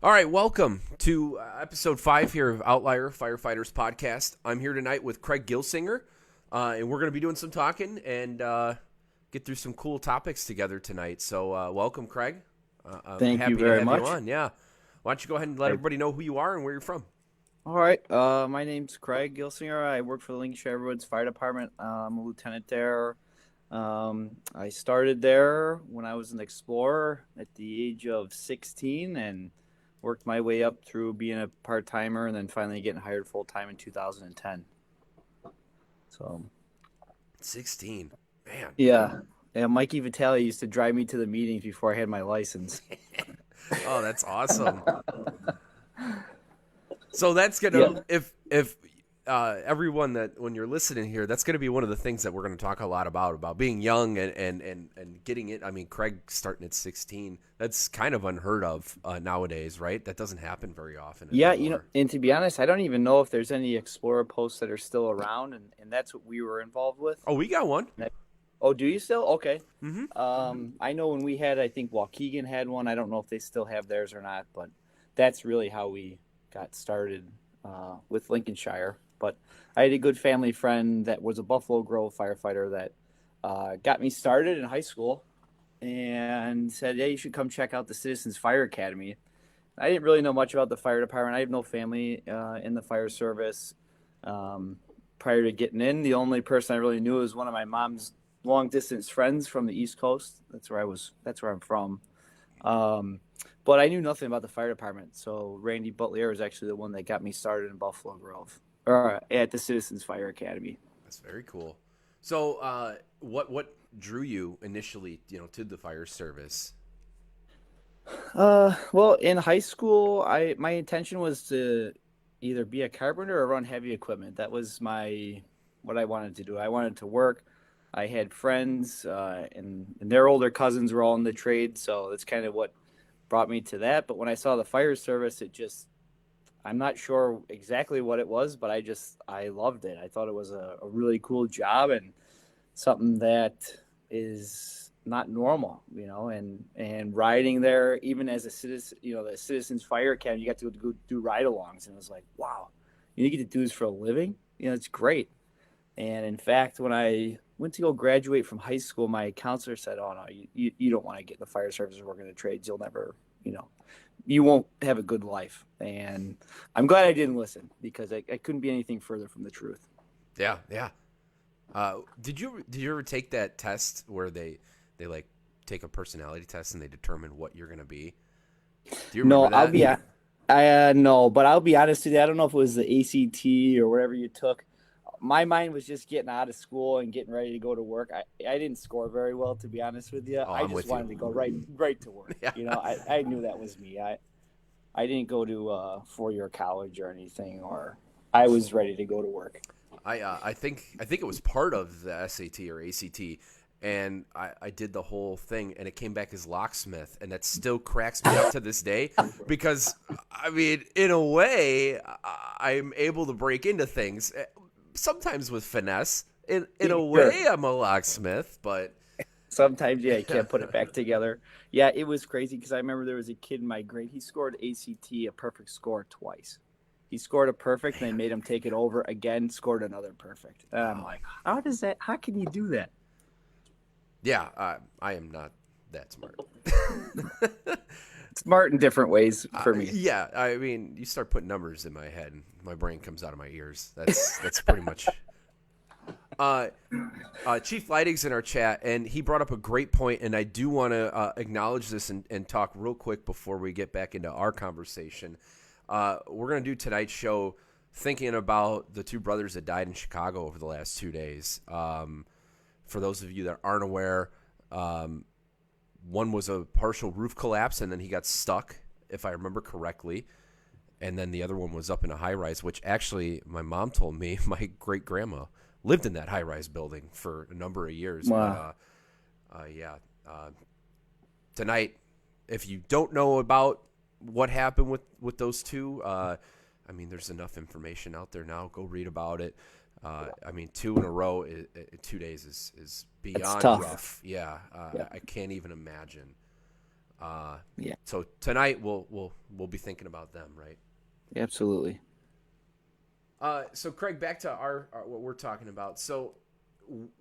All right, welcome to episode 5 here of Outlier Firefighters Podcast. I'm here tonight with Craig Gilsinger, and we're going to be doing some talking and get through some cool topics together tonight. So welcome, Craig. I'm Thank you happy to very have you much. on. Yeah. Why don't you go ahead and let I, everybody know who you are and where you're from? all right. My name's Craig Gilsinger. I work for the Lincolnshire Woods Fire Department. I'm a lieutenant there. I started there when I was an explorer at the age of 16 and worked my way up through being a part timer and then finally getting hired full time in 2010. So, 16. Man. yeah. Yeah, Mikey Vitale used to drive me to the meetings before I had my license. Oh, that's awesome. So that's gonna Yeah. if everyone that when you're listening here, that's gonna be one of the things that we're gonna talk a lot about being young and getting it. I mean, Craig starting at 16, that's kind of unheard of nowadays, right? That doesn't happen very often Yeah, anymore. and to be honest, I don't even know if there's any Explorer posts that are still around, and that's what we were involved with. Oh, we got one. Oh, do you still? Okay. Mm-hmm. I know when we had, I think Waukegan had one. I don't know if they still have theirs or not, but that's really how we got started with Lincolnshire. But I had a good family friend that was a Buffalo Grove firefighter that got me started in high school and said, "Yeah, you should come check out the Citizens Fire Academy." I didn't really know much about the fire department. I have no family in the fire service. Um, Prior to getting in, the only person I really knew was one of my mom's long distance friends from the East Coast. That's where I was. That's where I'm from. Um, but I knew nothing about the fire department. So Randy Butler was actually the one that got me started in Buffalo Grove or at the Citizens Fire Academy. That's very cool. So, what drew you initially, to the fire service? Well, in high school, I my intention was to either be a carpenter or run heavy equipment. That was my what I wanted to do. I wanted to work. I had friends, and their older cousins were all in the trade, so that's kind of what brought me to that. But when I saw the fire service, it just I'm not sure exactly what it was, but I loved it. I thought it was a really cool job and something that is not normal, and riding there, even as a citizen, the Citizens Fire Academy, you got to go do ride-alongs, and it was like, wow, you get to do this for a living. It's great. And in fact, when I went to go graduate from high school, my counselor said, "Oh no, you don't want to get in the fire service or work in the trades. You'll never, you won't have a good life." And I'm glad I didn't listen because I couldn't be anything further from the truth. Yeah, yeah. Did you ever take that test where they like take a personality test and they determine what you're gonna be? Do you No, remember I'll that? be I no, but I'll be honest with you. I don't know if it was the ACT or whatever you took. My mind was just getting out of school and getting ready to go to work. I didn't score very well, to be honest with you. Oh, I I'm just with you. wanted to go right to work. Yeah, I knew that was me. I didn't go to a 4 year college or anything, or I was ready to go to work. I think it was part of the SAT or ACT, and I did the whole thing, and it came back as locksmith, and that still cracks me up to this day because I mean, in a way, I'm able to break into things sometimes with finesse. In a Sure. way, I'm a locksmith, but Sometimes, yeah, you can't put it back together. Yeah, it was crazy because I remember there was a kid in my grade. He scored ACT a perfect score twice. He scored a perfect, and they made him take it over again. Scored another perfect. And I'm wow, like, how does that? How can you do that? yeah, I am not that smart. Smart in different ways for me. Yeah, I mean, you start putting numbers in my head, and my brain comes out of my ears. That's pretty much. Uh, Chief Lighting's in our chat, and he brought up a great point, and I do want to acknowledge this and talk real quick before we get back into our conversation. We're going to do tonight's show thinking about the two brothers that died in Chicago over the last 2 days. For those of you that aren't aware, one was a partial roof collapse, and then he got stuck, if I remember correctly. And then the other one was up in a high rise, which actually my mom told me my great grandma lived in that high rise building for a number of years. Wow. Yeah, uh, tonight, if you don't know about what happened with those two, I mean, there's enough information out there now. Go read about it. I mean, two in a row, 2 days is It's beyond tough. rough. Yeah, Yeah. I can't even imagine. Yeah, So tonight we'll be thinking about them, right? absolutely. So Craig, back to our what we're talking about. So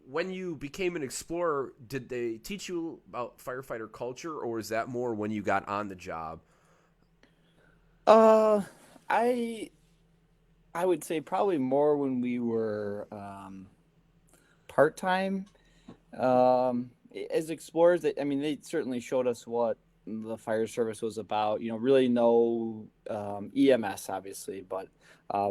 when you became an explorer, did they teach you about firefighter culture, or was that more when you got on the job? Uh, I I would say probably more when we were part time. As explorers, I mean, they certainly showed us what the fire service was about. Really no EMS, obviously, but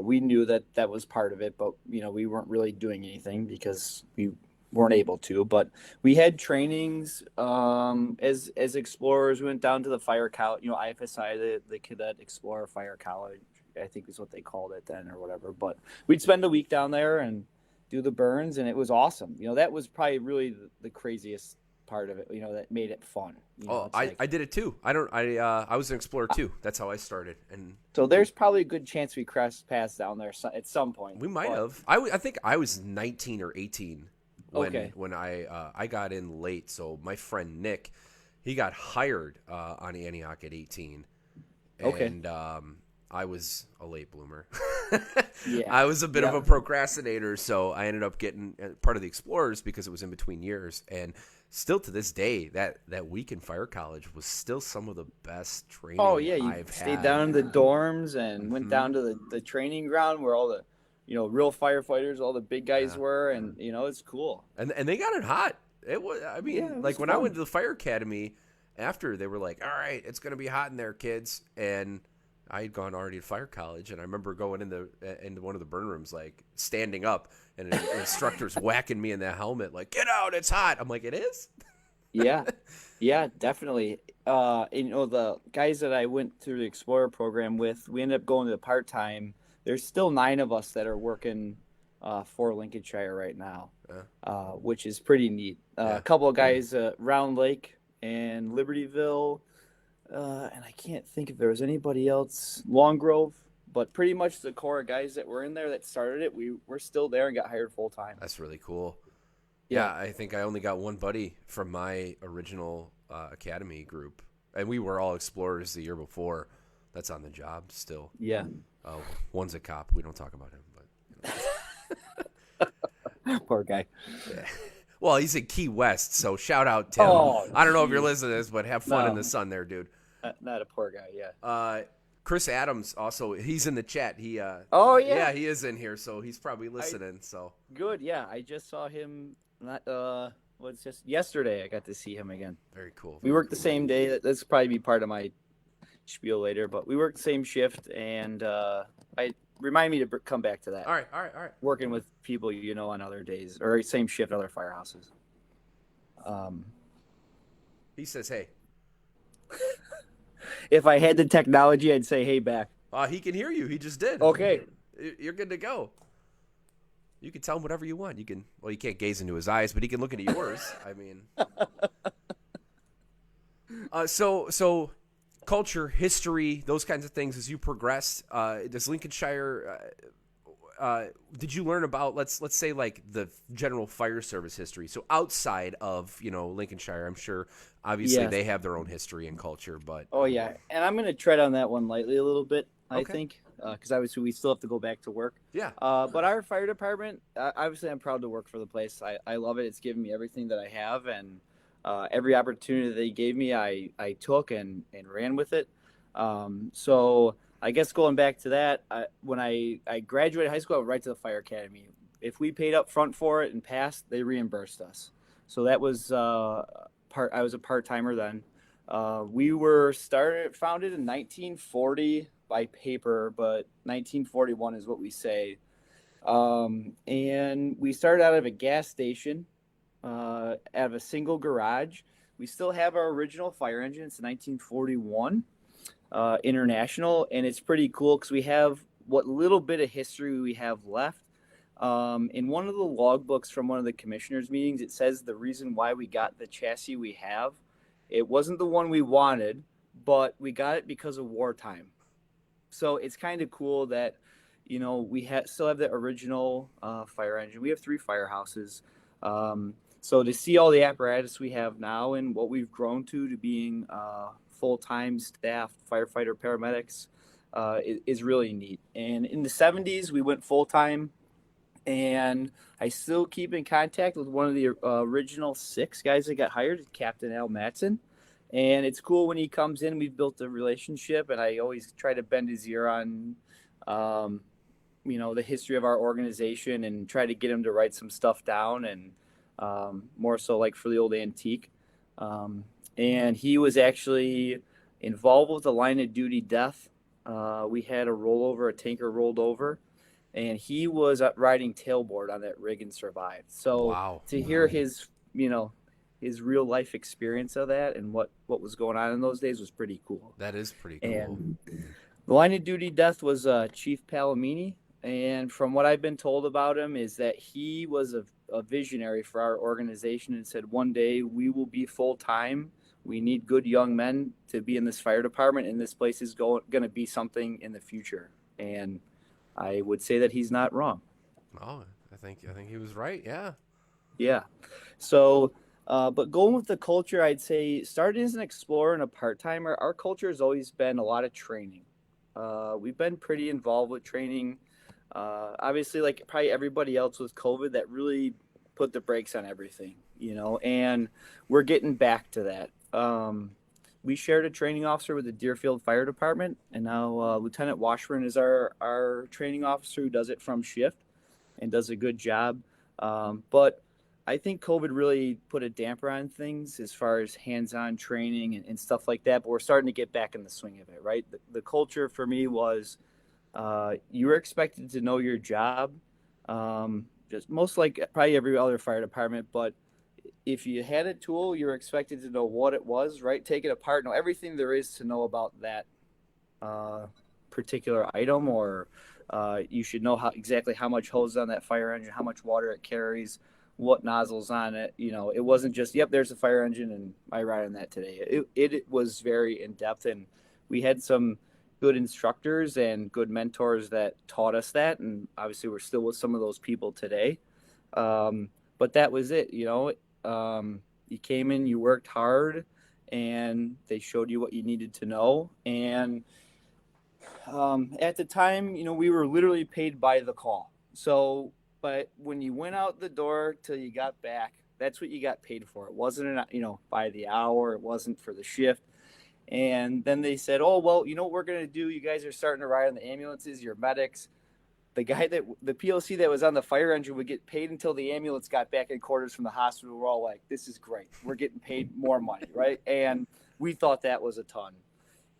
we knew that that was part of it. But we weren't really doing anything because we weren't able to. But we had trainings as explorers. We went down to the fire college, IFSI, the Cadet Explorer Fire College, I think is what they called it then or whatever. But we'd spend a week down there and do the burns, and it was awesome. That was probably really the craziest part of it. That made it fun. Oh, It's like I did it too. I was an explorer too. That's how I started, and so. There's probably a good chance we crossed paths down there at some point. we might But have. I think I was 19 or 18 okay, when I got in late. So my friend Nick, he got hired on Antioch at 18, okay, and I was a late bloomer. yeah, I was a bit of yeah. a procrastinator, so I ended up getting part of the Explorers because it was in between years. And still to this day, that week in fire college was still some of the best Oh training yeah, you I've stayed had. down in the dorms and went Hmm. down to the training ground where all the real firefighters, all the big guys Yeah, were, and it's cool. and they got it hot. It was. I Yeah, mean, it was like when I went fun. to the fire academy, after they were like, "All right, it's gonna be hot in there, kids," and I had gone already to fire college, and I remember going into one of the burn rooms, like standing up, and an instructor's whacking me in the helmet, like, "Get out, it's hot." I'm like, "It is." Yeah, yeah, definitely. The guys that I went through the Explorer program with, we ended up going to the part time. There's still 9 of us that are working for Lincolnshire right now, Yeah, which is pretty neat. A yeah. couple of guys Round Lake and Libertyville, and I can't think if there was anybody else. Long Grove, but pretty much the core of guys that were in there that started it, we're still there and got hired full time. That's really cool. Yeah, Yeah, I think I only got one buddy from my original academy group, and we were all explorers the year before. That's on the job still. yeah. Uh, one's a cop. We don't talk about him, but Poor guy. yeah. Well, he's in Key West, so shout out Tim. Oh, I don't know if you're jeez. listening to this, but have fun in the No, sun there, dude. not a poor guy. Yeah. Chris Adams also, he's in the chat. Oh Yeah, yeah. he is in here, so he's probably I listening. So good. Yeah, I just saw him. Not was just yesterday. I got to see him again. very cool. We Very worked the cool. same day. That's probably be part of my spiel later. But we worked the same shift, and I remind me to come back to that. All right, all right, all right. Working with people on other days or same shift, other firehouses. He says, "Hey, If I had the technology, I'd say, "Hey, back." he can hear you. He just did. Okay. You're good to go. You can tell him whatever you want. Well, you can't gaze into his eyes, but he can look into yours. I mean, so culture, history, those kinds of things. As you progressed, does Lincolnshire? Did you learn about let's say like the general fire service history? So outside of Lincolnshire, I'm sure obviously Yes. they have their own history and culture, but Oh yeah, and I'm gonna tread on that one lightly a little bit. I okay, think because obviously we still have to go back to work. yeah, But our fire department, obviously, I'm proud to work for the place. I love it. It's given me everything that I have, and every opportunity they gave me, I took and ran with it. So I guess going back to that, when I graduated high school, I went right to the fire academy. If we paid up front for it and passed, they reimbursed us. So that was part. I was a part timer then. We were founded in 1940 by paper, but 1941 is what we say. And we started out of a gas station, out of a single garage. We still have our original fire engine. It's 1941 International, and it's pretty cool because we have what little bit of history we have left. In one of the logbooks from one of the commissioners' meetings, it says the reason why we got the chassis we have, it wasn't the one we wanted, but we got it because of wartime. So it's kind of cool that we still have the original fire engine. We have 3 firehouses. So to see all the apparatus we have now and what we've grown to being full-time staff firefighter paramedics is really neat. And in the 70s, we went full-time, and I still keep in contact with one of the original 6 guys that got hired, Captain Al Matson. And it's cool when he comes in. We've built a relationship, and I always try to bend his ear on, um, the history of our organization and try to get him to write some stuff down, and more so like for the old antique. And he was actually involved with a line of duty death. We had a tanker rolled over, and he was riding tailboard on that rig and survived. So Wow. to hear his real life experience of that and what was going on in those days was pretty cool. That is pretty cool. And the line of duty death was Chief Palomini. And from what I've been told about him is that he was a visionary for our organization and said, one day we will be full time. We need good young men to be in this fire department, and this place is going to be something in the future. And I would say that he's not wrong. Oh, I think he was right. Yeah. Yeah. So, but going with the culture, I'd say started as an explorer and a part-timer. Our culture has always been a lot of training. We've been pretty involved with training. Obviously, like probably everybody else with COVID, that really put the brakes on everything, and we're getting back to that. We shared a training officer with the Deerfield Fire Department, and now Lieutenant Washburn is our training officer who does it from shift and does a good job. But I think COVID really put a damper on things as far as hands-on training and stuff like that. But we're starting to get back in the swing of it, right? The culture for me was you were expected to know your job, just most like probably every other fire department. But if you had a tool, you were expected to know what it was, right? Take it apart, know everything there is to know about that particular item, or you should know exactly how much hose on that fire engine, how much water it carries, what nozzles on it. It wasn't just, yep, there's a fire engine and I ride on that today. It was very in depth, and we had some good instructors and good mentors that taught us that. And obviously we're still with some of those people today. But that was it. You came in, you worked hard, and they showed you what you needed to know. And at the time, we were literally paid by the call. So, but when you went out the door till you got back, that's what you got paid for. It wasn't, by the hour. It wasn't for the shift. And then they said, oh, well, you know what we're going to do? You guys are starting to ride on the ambulances, you're medics. The POC that was on the fire engine would get paid until the ambulance got back in quarters from the hospital. We're all like, this is great. We're getting paid more money, right? And we thought that was a ton.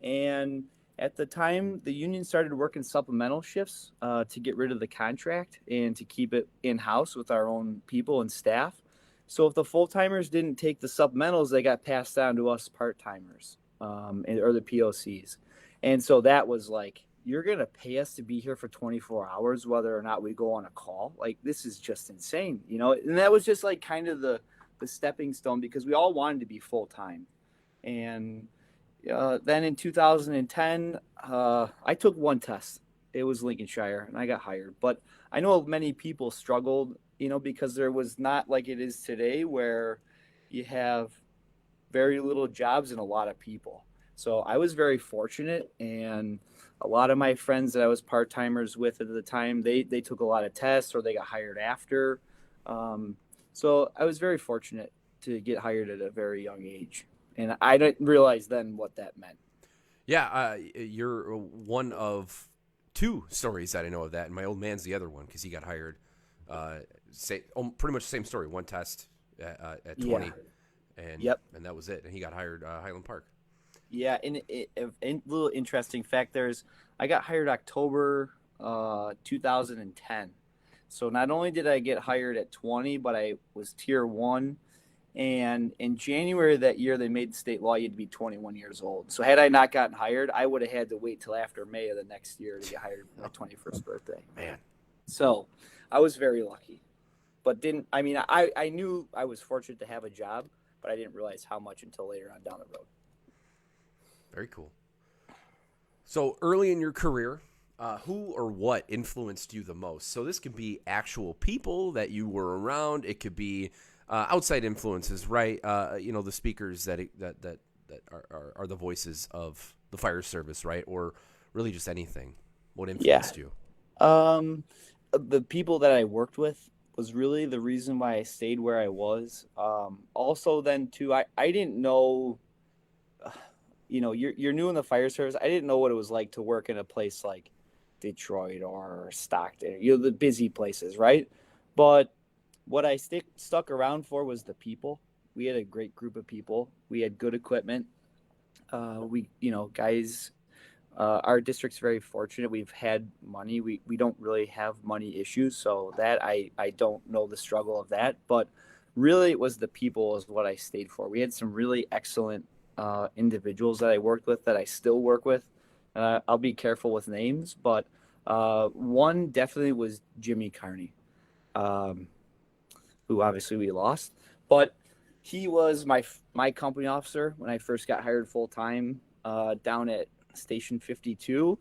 And at the time, the union started working supplemental shifts to get rid of the contract and to keep it in-house with our own people and staff. So if the full-timers didn't take the supplementals, they got passed on to us part-timers or the POCs. And so that was like, you're going to pay us to be here for 24 hours, whether or not we go on a call. Like, this is just insane, and that was just like kind of the stepping stone, because we all wanted to be full-time. And then in 2010, I took one test. It was Lincolnshire, and I got hired. But I know many people struggled, because there was not like it is today, where you have very little jobs and a lot of people. So I was very fortunate, and a lot of my friends that I was part-timers with at the time, they took a lot of tests or they got hired after. So I was very fortunate to get hired at a very young age. And I didn't realize then what that meant. Yeah, you're one of 2 stories that I know of that, and my old man's the other one because he got hired. Pretty much the same story. One test at 20, and that was it. And he got hired Highland Park. Yeah, and a little interesting fact I got hired October 2010. So not only did I get hired at 20, but I was tier 1. And in January of that year, they made the state law you had to be 21 years old. So had I not gotten hired, I would have had to wait till after May of the next year to get hired for my 21st birthday. Man. So I was very lucky. But I knew I was fortunate to have a job, but I didn't realize how much until later on down the road. Very cool. So early in your career, who or what influenced you the most? So this could be actual people that you were around. It could be outside influences, right? The speakers that are the voices of the fire service, right? Or really just anything. What Yeah. influenced you? Um, the people that I worked with was really the reason why I stayed where I was. Also, then too, I didn't know, you're new in the fire service. I didn't know what it was like to work in a place like Detroit or Stockton, the busy places, right? But what I stuck around for was the people. We had a great group of people. We had good equipment. Guys, our district's very fortunate. We've had money. We don't really have money issues, so that I don't know the struggle of that. But really, it was the people is what I stayed for. We had some really excellent individuals that I worked with that I still work with. I'll be careful with names, but one definitely was Jimmy Carney, um, who obviously we lost, but he was my company officer when I first got hired full time down at Station 52,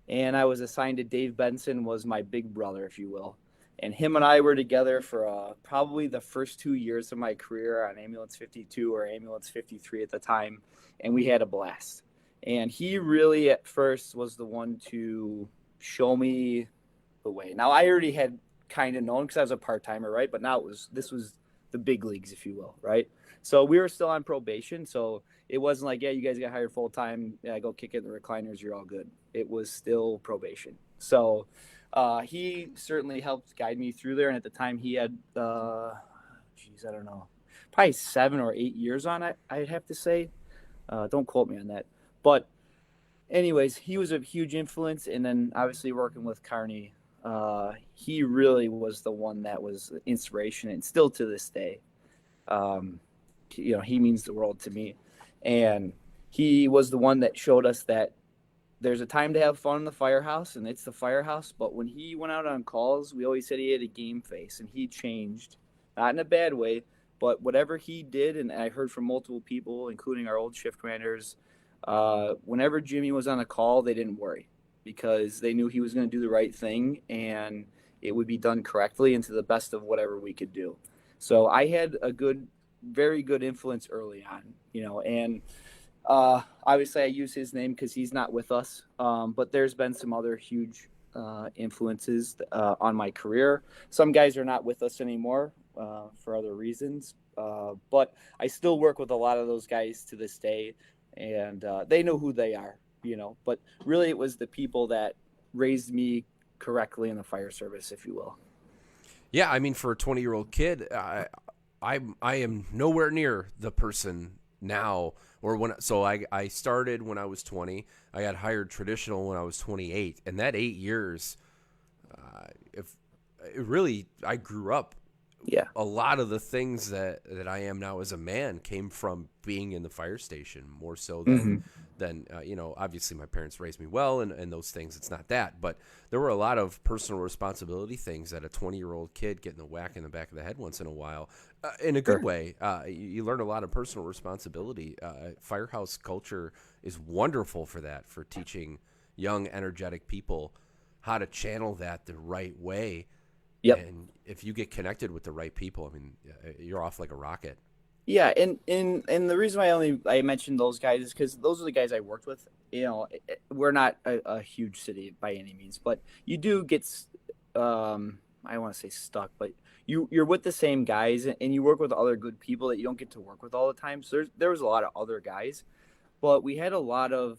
and I was assigned to Dave Benson, was my big brother, if you will. And him and I were together for probably the first 2 years of my career on Ambulance 52 or Ambulance 53 at the time, and we had a blast. And he really, at first, was the one to show me the way. Now, I already had kind of known because I was a part timer, right? But now this was the big leagues, if you will, right? So we were still on probation, so it wasn't like, yeah, you guys got hired full time. Yeah, go kick it in the recliners. You're all good. It was still probation. So he certainly helped guide me through there. And at the time, he had, I don't know, probably 7 or 8 years on it, I'd have to say. Don't quote me on that. But, anyways, he was a huge influence. And then obviously working with Carney, he really was the one that was inspiration, and still to this day. Um, he means the world to me. And he was the one that showed us that there's a time to have fun in the firehouse, and it's the firehouse. But when he went out on calls, we always said he had a game face, and he changed, not in a bad way, but whatever he did, and I heard from multiple people, including our old shift commanders, whenever Jimmy was on a call, they didn't worry because they knew he was going to do the right thing and it would be done correctly and to the best of whatever we could do. So I had a very good influence early on, and obviously I use his name because he's not with us. But there's been some other huge influences on my career. Some guys are not with us anymore for other reasons, but I still work with a lot of those guys to this day, and they know who they are, But really, it was the people that raised me correctly in the fire service, if you will. Yeah, I mean, for a 20-year-old kid, I am nowhere near the person now or I started when I was 20. I got hired traditional when I was 28, and that 8 years, if it really, I grew up. Yeah. A lot of the things that I am now as a man came from being in the fire station more so Mm-hmm. than obviously my parents raised me well and those things. It's not that, but there were a lot of personal responsibility things that a 20-year-old kid getting a whack in the back of the head once in a while, in a good Sure. way. You learn a lot of personal responsibility. Firehouse culture is wonderful for that, for teaching young, energetic people how to channel that the right way. Yep. And if you get connected with the right people, I mean, you're off like a rocket. Yeah, and the reason why I mentioned those guys is because those are the guys I worked with. We're not a huge city by any means, but you do get, I don't want to say stuck, but you're with the same guys and you work with other good people that you don't get to work with all the time. So there was a lot of other guys, but we had a lot of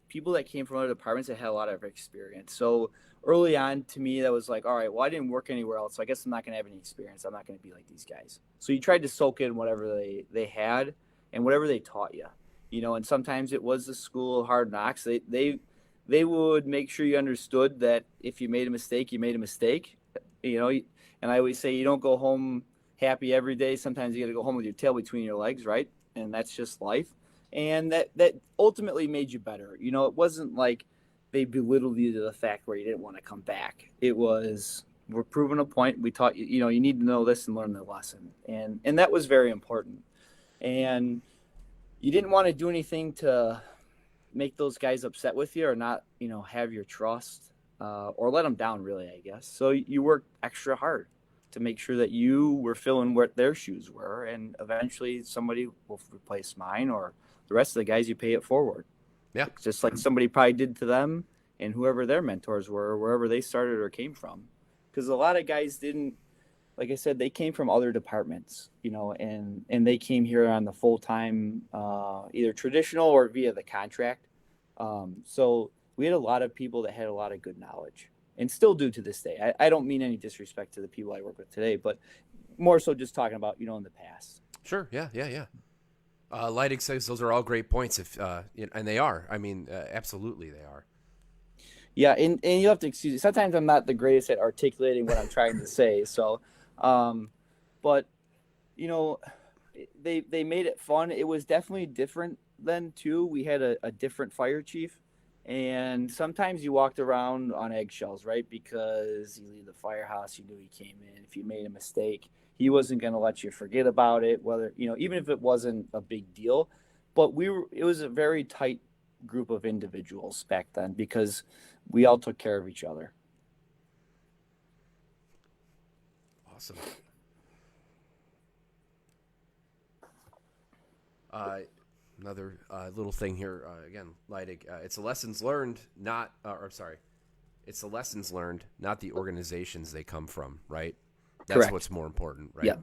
people that came from other departments that had a lot of experience. So early on, to me, that was like, all right, well, I didn't work anywhere else, so I guess I'm not going to have any experience. I'm not going to be like these guys. So you tried to soak in whatever they had and whatever they taught you, And sometimes it was the school of hard knocks. They would make sure you understood that if you made a mistake, you made a mistake. And I always say you don't go home happy every day. Sometimes you got to go home with your tail between your legs, right? And that's just life. And that ultimately made you better. It wasn't like they belittled you to the fact where you didn't want to come back. It was, we're proving a point. We taught you, you need to know this and learn the lesson. And that was very important. And you didn't want to do anything to make those guys upset with you or not, have your trust or let them down, really, I guess. So you worked extra hard to make sure that you were filling what their shoes were, and eventually somebody will replace mine, or the rest of the guys, you pay it forward. Yeah. Just like somebody probably did to them and whoever their mentors were, or wherever they started or came from. Because a lot of guys didn't, like I said, they came from other departments, and they came here on the full-time, either traditional or via the contract. So we had a lot of people that had a lot of good knowledge and still do to this day. I don't mean any disrespect to the people I work with today, but more so just talking about, in the past. Sure. Yeah. Yeah. Yeah. Lighting says those are all great points. And they are. I mean, absolutely, they are. Yeah, and you have to excuse me. Sometimes I'm not the greatest at articulating what I'm trying to say. So, but they made it fun. It was definitely different then too. We had a different fire chief, and sometimes you walked around on eggshells, right? Because you leave the firehouse, you knew he came in. If you made a mistake, he wasn't going to let you forget about it. Whether even if it wasn't a big deal, but it was a very tight group of individuals back then because we all took care of each other. Awesome. Another little thing here. Again, Leidig, it's the lessons learned, it's the lessons learned, not the organizations they come from, right? That's Correct. what's more important, right? Yeah,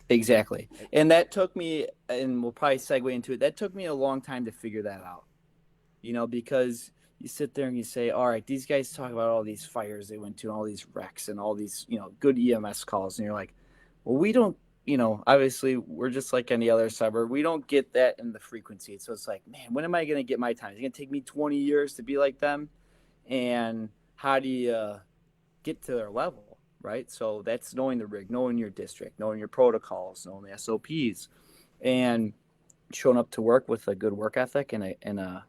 exactly. And that took me, and we'll probably segue into it, that took me a long time to figure that out. Because you sit there and you say, all right, these guys talk about all these fires they went to, and all these wrecks and all these, good EMS calls. And you're like, well, we don't, obviously we're just like any other suburb. We don't get that in the frequency. So it's like, man, when am I going to get my time? It's going to take me 20 years to be like them. And how do you get to their level, right? So that's knowing the rig, knowing your district, knowing your protocols, knowing the SOPs, and showing up to work with a good work ethic and a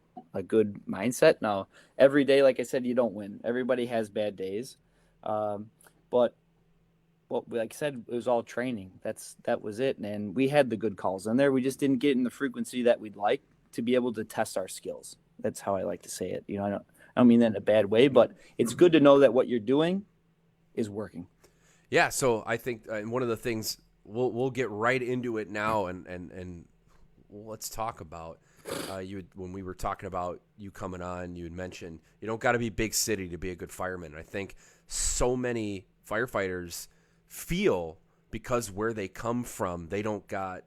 good mindset. Now, every day, like I said, you don't win. Everybody has bad days. But like I said, it was all training. That was it. And we had the good calls in there. We just didn't get in the frequency that we'd like to be able to test our skills. That's how I like to say it. I don't mean that in a bad way, but it's good to know that what you're doing is working. Yeah. So I think one of the things we'll get right into it now, and let's talk about when we were talking about you coming on, you had mentioned you don't got to be big city to be a good fireman. And I think so many firefighters feel because where they come from, they don't got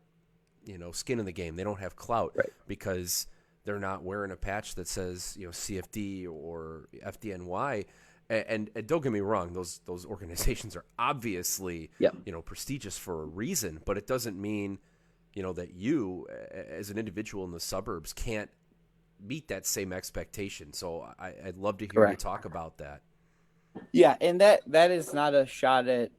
skin in the game. They don't have clout, right, because they're not wearing a patch that says CFD or FDNY. And don't get me wrong, those organizations are obviously prestigious for a reason, but it doesn't mean that you as an individual in the suburbs can't meet that same expectation. So I'd love to hear Correct. you talk about that. Yeah, and that is not a shot at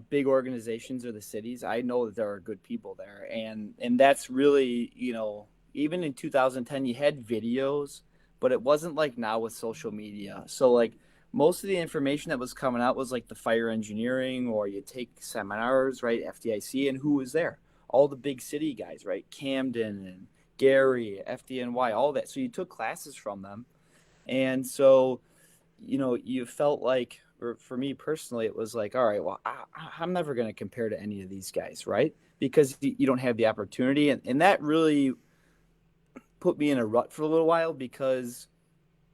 big organizations or the cities. I know that there are good people there, and that's really, even in 2010 you had videos, but it wasn't like now with social media. So like most of the information that was coming out was like the fire engineering, or you take seminars, right? FDIC, and who was there? All the big city guys, right? Camden and Gary, FDNY, all that. So you took classes from them. And so, you felt like, or for me personally, it was like, all right, well, I'm never going to compare to any of these guys, right? Because you don't have the opportunity. And that really put me in a rut for a little while, because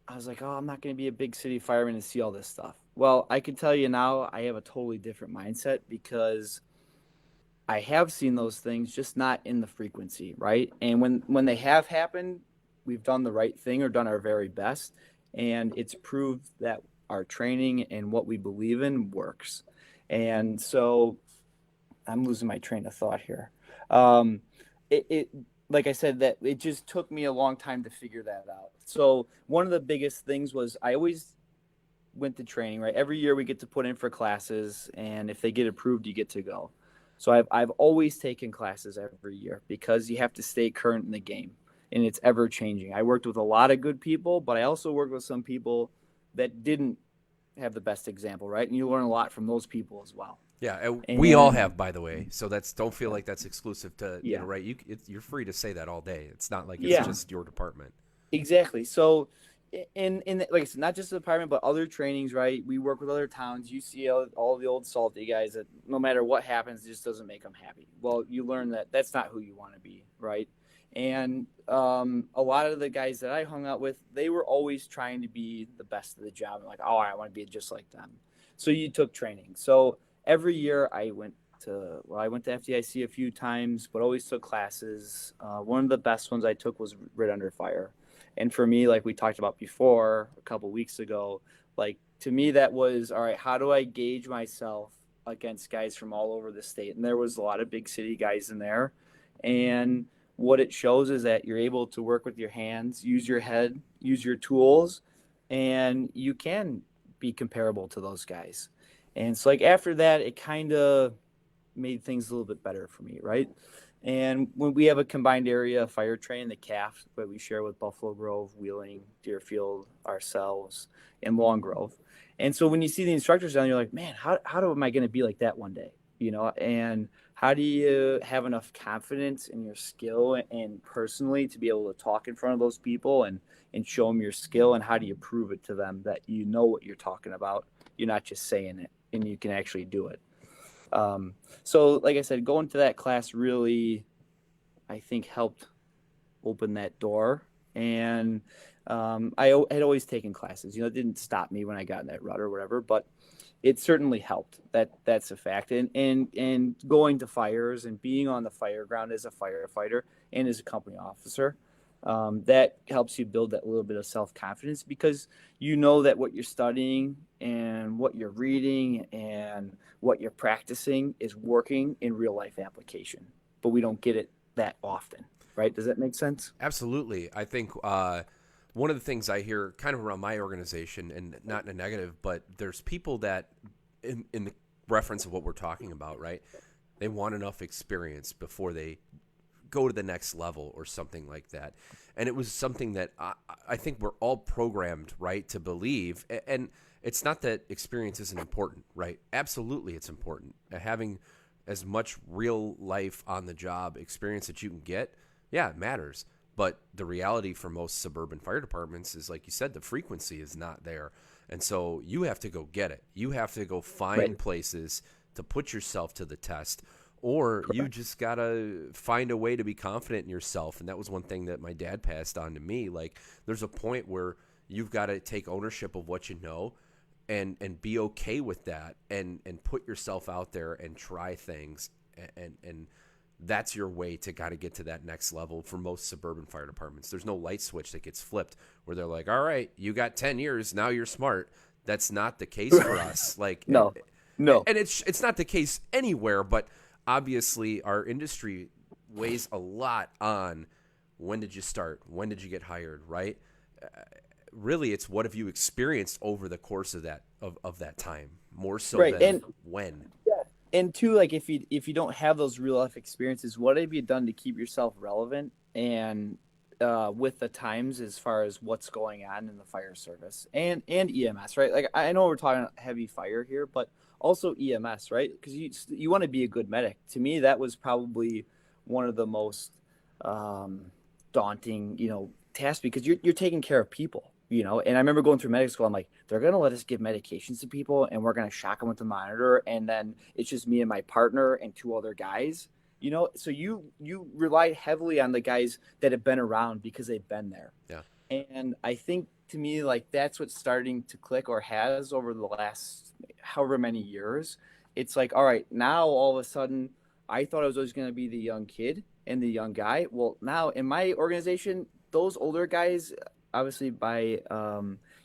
I was like, oh, I'm not going to be a big city fireman and see all this stuff. Well, I can tell you now, I have a totally different mindset, because I have seen those things, just not in the frequency, right? And when they have happened, we've done the right thing or done our very best, and it's proved that our training and what we believe in works. And so I'm losing my train of thought here. It like I said, that it just took me a long time to figure that out. So one of the biggest things was I always went to training, right? Every year we get to put in for classes, and if they get approved, you get to go. So I've always taken classes every year, because you have to stay current in the game, and it's ever changing. I worked with a lot of good people, but I also worked with some people that didn't have the best example, right? And you learn a lot from those people as well. Yeah, we all have, by the way. So don't feel like that's exclusive to right. You're free to say that all day. It's not like it's just your department. Exactly. So like I said, not just the department, but other trainings, right? We work with other towns. You see all the old salty guys that no matter what happens, it just doesn't make them happy. Well, you learn that that's not who you want to be, right? And a lot of the guys that I hung out with, they were always trying to be the best of the job. Like, oh, I want to be just like them. So you took training. So every year I went to FDIC a few times, but always took classes. One of the best ones I took was Rid Under Fire. And for me, like we talked about before a couple weeks ago, like to me, that was all right. How do I gauge myself against guys from all over the state? And there was a lot of big city guys in there. And what it shows is that you're able to work with your hands, use your head, use your tools, and you can be comparable to those guys. And so, like, after that, it kind of made things a little bit better for me, right? And when we have a combined area fire train, the CAF that we share with Buffalo Grove, Wheeling, Deerfield, ourselves, and Long Grove. And so when you see the instructors down, you're like, man, how am I going to be like that one day? You know, and how do you have enough confidence in your skill and personally to be able to talk in front of those people and show them your skill? And how do you prove it to them that you know what you're talking about? You're not just saying it and you can actually do it. So like I said, going to that class really, I think, helped open that door. And I had always taken classes. You know, it didn't stop me when I got in that rut or whatever, but it certainly helped. That's a fact. And going to fires and being on the fire ground as a firefighter and as a company officer, that helps you build that little bit of self-confidence because you know that what you're studying and what you're reading and what you're practicing is working in real life application, but we don't get it that often, right? Does that make sense? Absolutely. I think one of the things I hear kind of around my organization, and not in a negative, but there's people that, in the reference of what we're talking about, right? They want enough experience before they go to the next level or something like that. And it was something that I think we're all programmed, right, to believe. And it's not that experience isn't important, right? Absolutely, it's important. Having as much real life on the job experience that you can get, yeah, it matters. But the reality for most suburban fire departments is, like you said, the frequency is not there. And so you have to go get it. You have to go find Right. places to put yourself to the test, or you Correct. just got to find a way to be confident in yourself. And that was one thing that my dad passed on to me. Like, there's a point where you've got to take ownership of what you know and be okay with that and put yourself out there and try things and that's your way to got to get to that next level. For most suburban fire departments, there's no light switch that gets flipped where they're like, all right, you got 10 years, now you're smart. That's not the case for us. Like, No, no. and it's not the case anywhere, but obviously our industry weighs a lot on when did you start, when did you get hired, right? Really, it's what have you experienced over the course of that time, more so Right. than when. Yeah. And two, like if you don't have those real life experiences, what have you done to keep yourself relevant and with the times as far as what's going on in the fire service and EMS, right? Like I know we're talking heavy fire here, but also EMS, right? Because you want to be a good medic. To me, that was probably one of the most um, daunting, tasks because you're taking care of people, And I remember going through medical school. I'm like, they're gonna let us give medications to people, and we're gonna shock them with the monitor, and then it's just me and my partner and two other guys. So you rely heavily on the guys that have been around because they've been there. Yeah. And I think to me, like that's what's starting to click or has over the last however many years. It's like, all right, now all of a sudden, I thought I was always going to be the young kid and the young guy. Well, now in my organization, those older guys, obviously by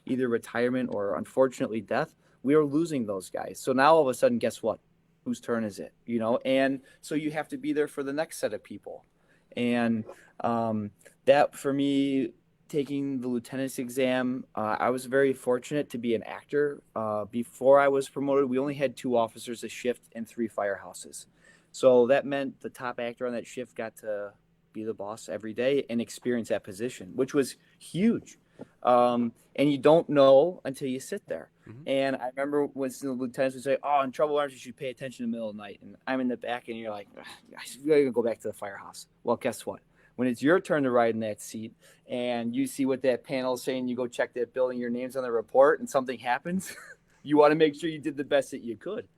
either retirement or unfortunately death, we are losing those guys. So now all of a sudden, guess what? Whose turn is it? And so you have to be there for the next set of people. And that for me, taking the lieutenant's exam, I was very fortunate to be an actor. Before I was promoted, we only had two officers a shift and three firehouses. So that meant the top actor on that shift got to be the boss every day and experience that position, which was huge. And you don't know until you sit there. Mm-hmm. And I remember when the lieutenants would say, "Oh, in trouble arms, you should pay attention in the middle of the night." And I'm in the back, and you're like, "You gotta go back to the firehouse." Well, guess what? when it's your turn to ride in that seat and you see what that panel is saying, you go check that building, your name's on the report, and something happens, you want to make sure you did the best that you could,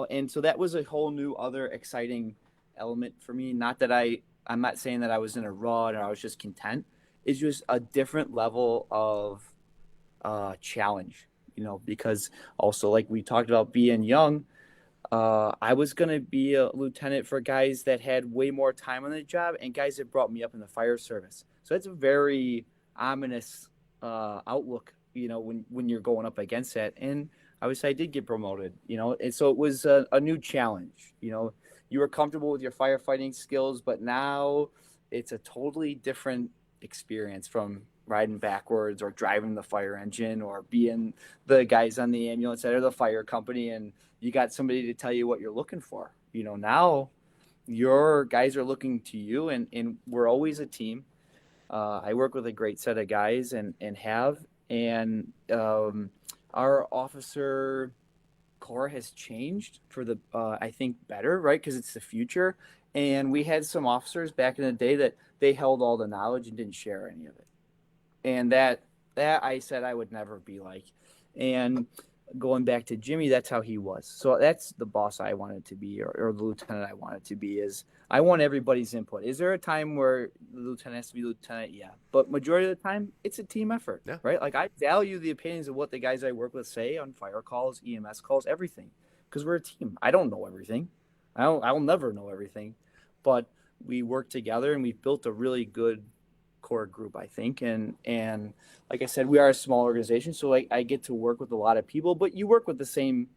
And so that was a whole new other exciting element for me. Not that I'm not saying that I was in a rut or I was just content. It's just a different level of challenge, because also like we talked about being young, I was going to be a lieutenant for guys that had way more time on the job and guys that brought me up in the fire service. So it's a very ominous outlook, when you're going up against that. And obviously I did get promoted, and so it was a new challenge. You were comfortable with your firefighting skills, but now it's a totally different experience from riding backwards or driving the fire engine or being the guys on the ambulance that are the fire company, and you got somebody to tell you what you're looking for. Now your guys are looking to you, and we're always a team. I work with a great set of guys and our officer core has changed for the I think better, right? Because it's the future. And we had some officers back in the day that they held all the knowledge and didn't share any of it. And that I said I would never be like. And going back to Jimmy, that's how he was. So that's the boss I wanted to be, or the lieutenant I wanted to be. Is I want everybody's input. Is there a time where the lieutenant has to be lieutenant? Yeah, but majority of the time it's a team effort, Yeah. right? Like I value the opinions of what the guys I work with say on fire calls, EMS calls, everything, because we're a team. I don't know everything. I'll never know everything, but we work together and we've built a really good core group, I think. And like I said, we are a small organization, so I get to work with a lot of people, but you work with the same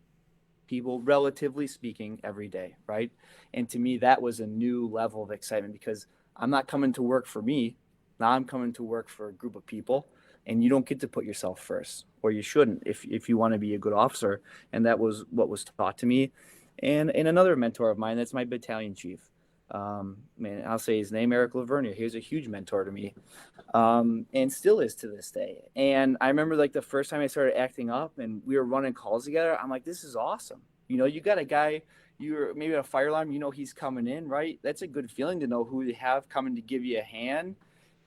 people, relatively speaking, every day, right? And to me, that was a new level of excitement because I'm not coming to work for me. Now I'm coming to work for a group of people, and you don't get to put yourself first, or you shouldn't if you want to be a good officer. And that was what was taught to me. And another mentor of mine, that's my battalion chief. Man, I'll say his name, Eric Lavernia. He was a huge mentor to me, and still is to this day. And I remember like the first time I started acting up and we were running calls together, I'm like, this is awesome. You got a guy, you're maybe a fire alarm, he's coming in, right? That's a good feeling to know who you have coming to give you a hand.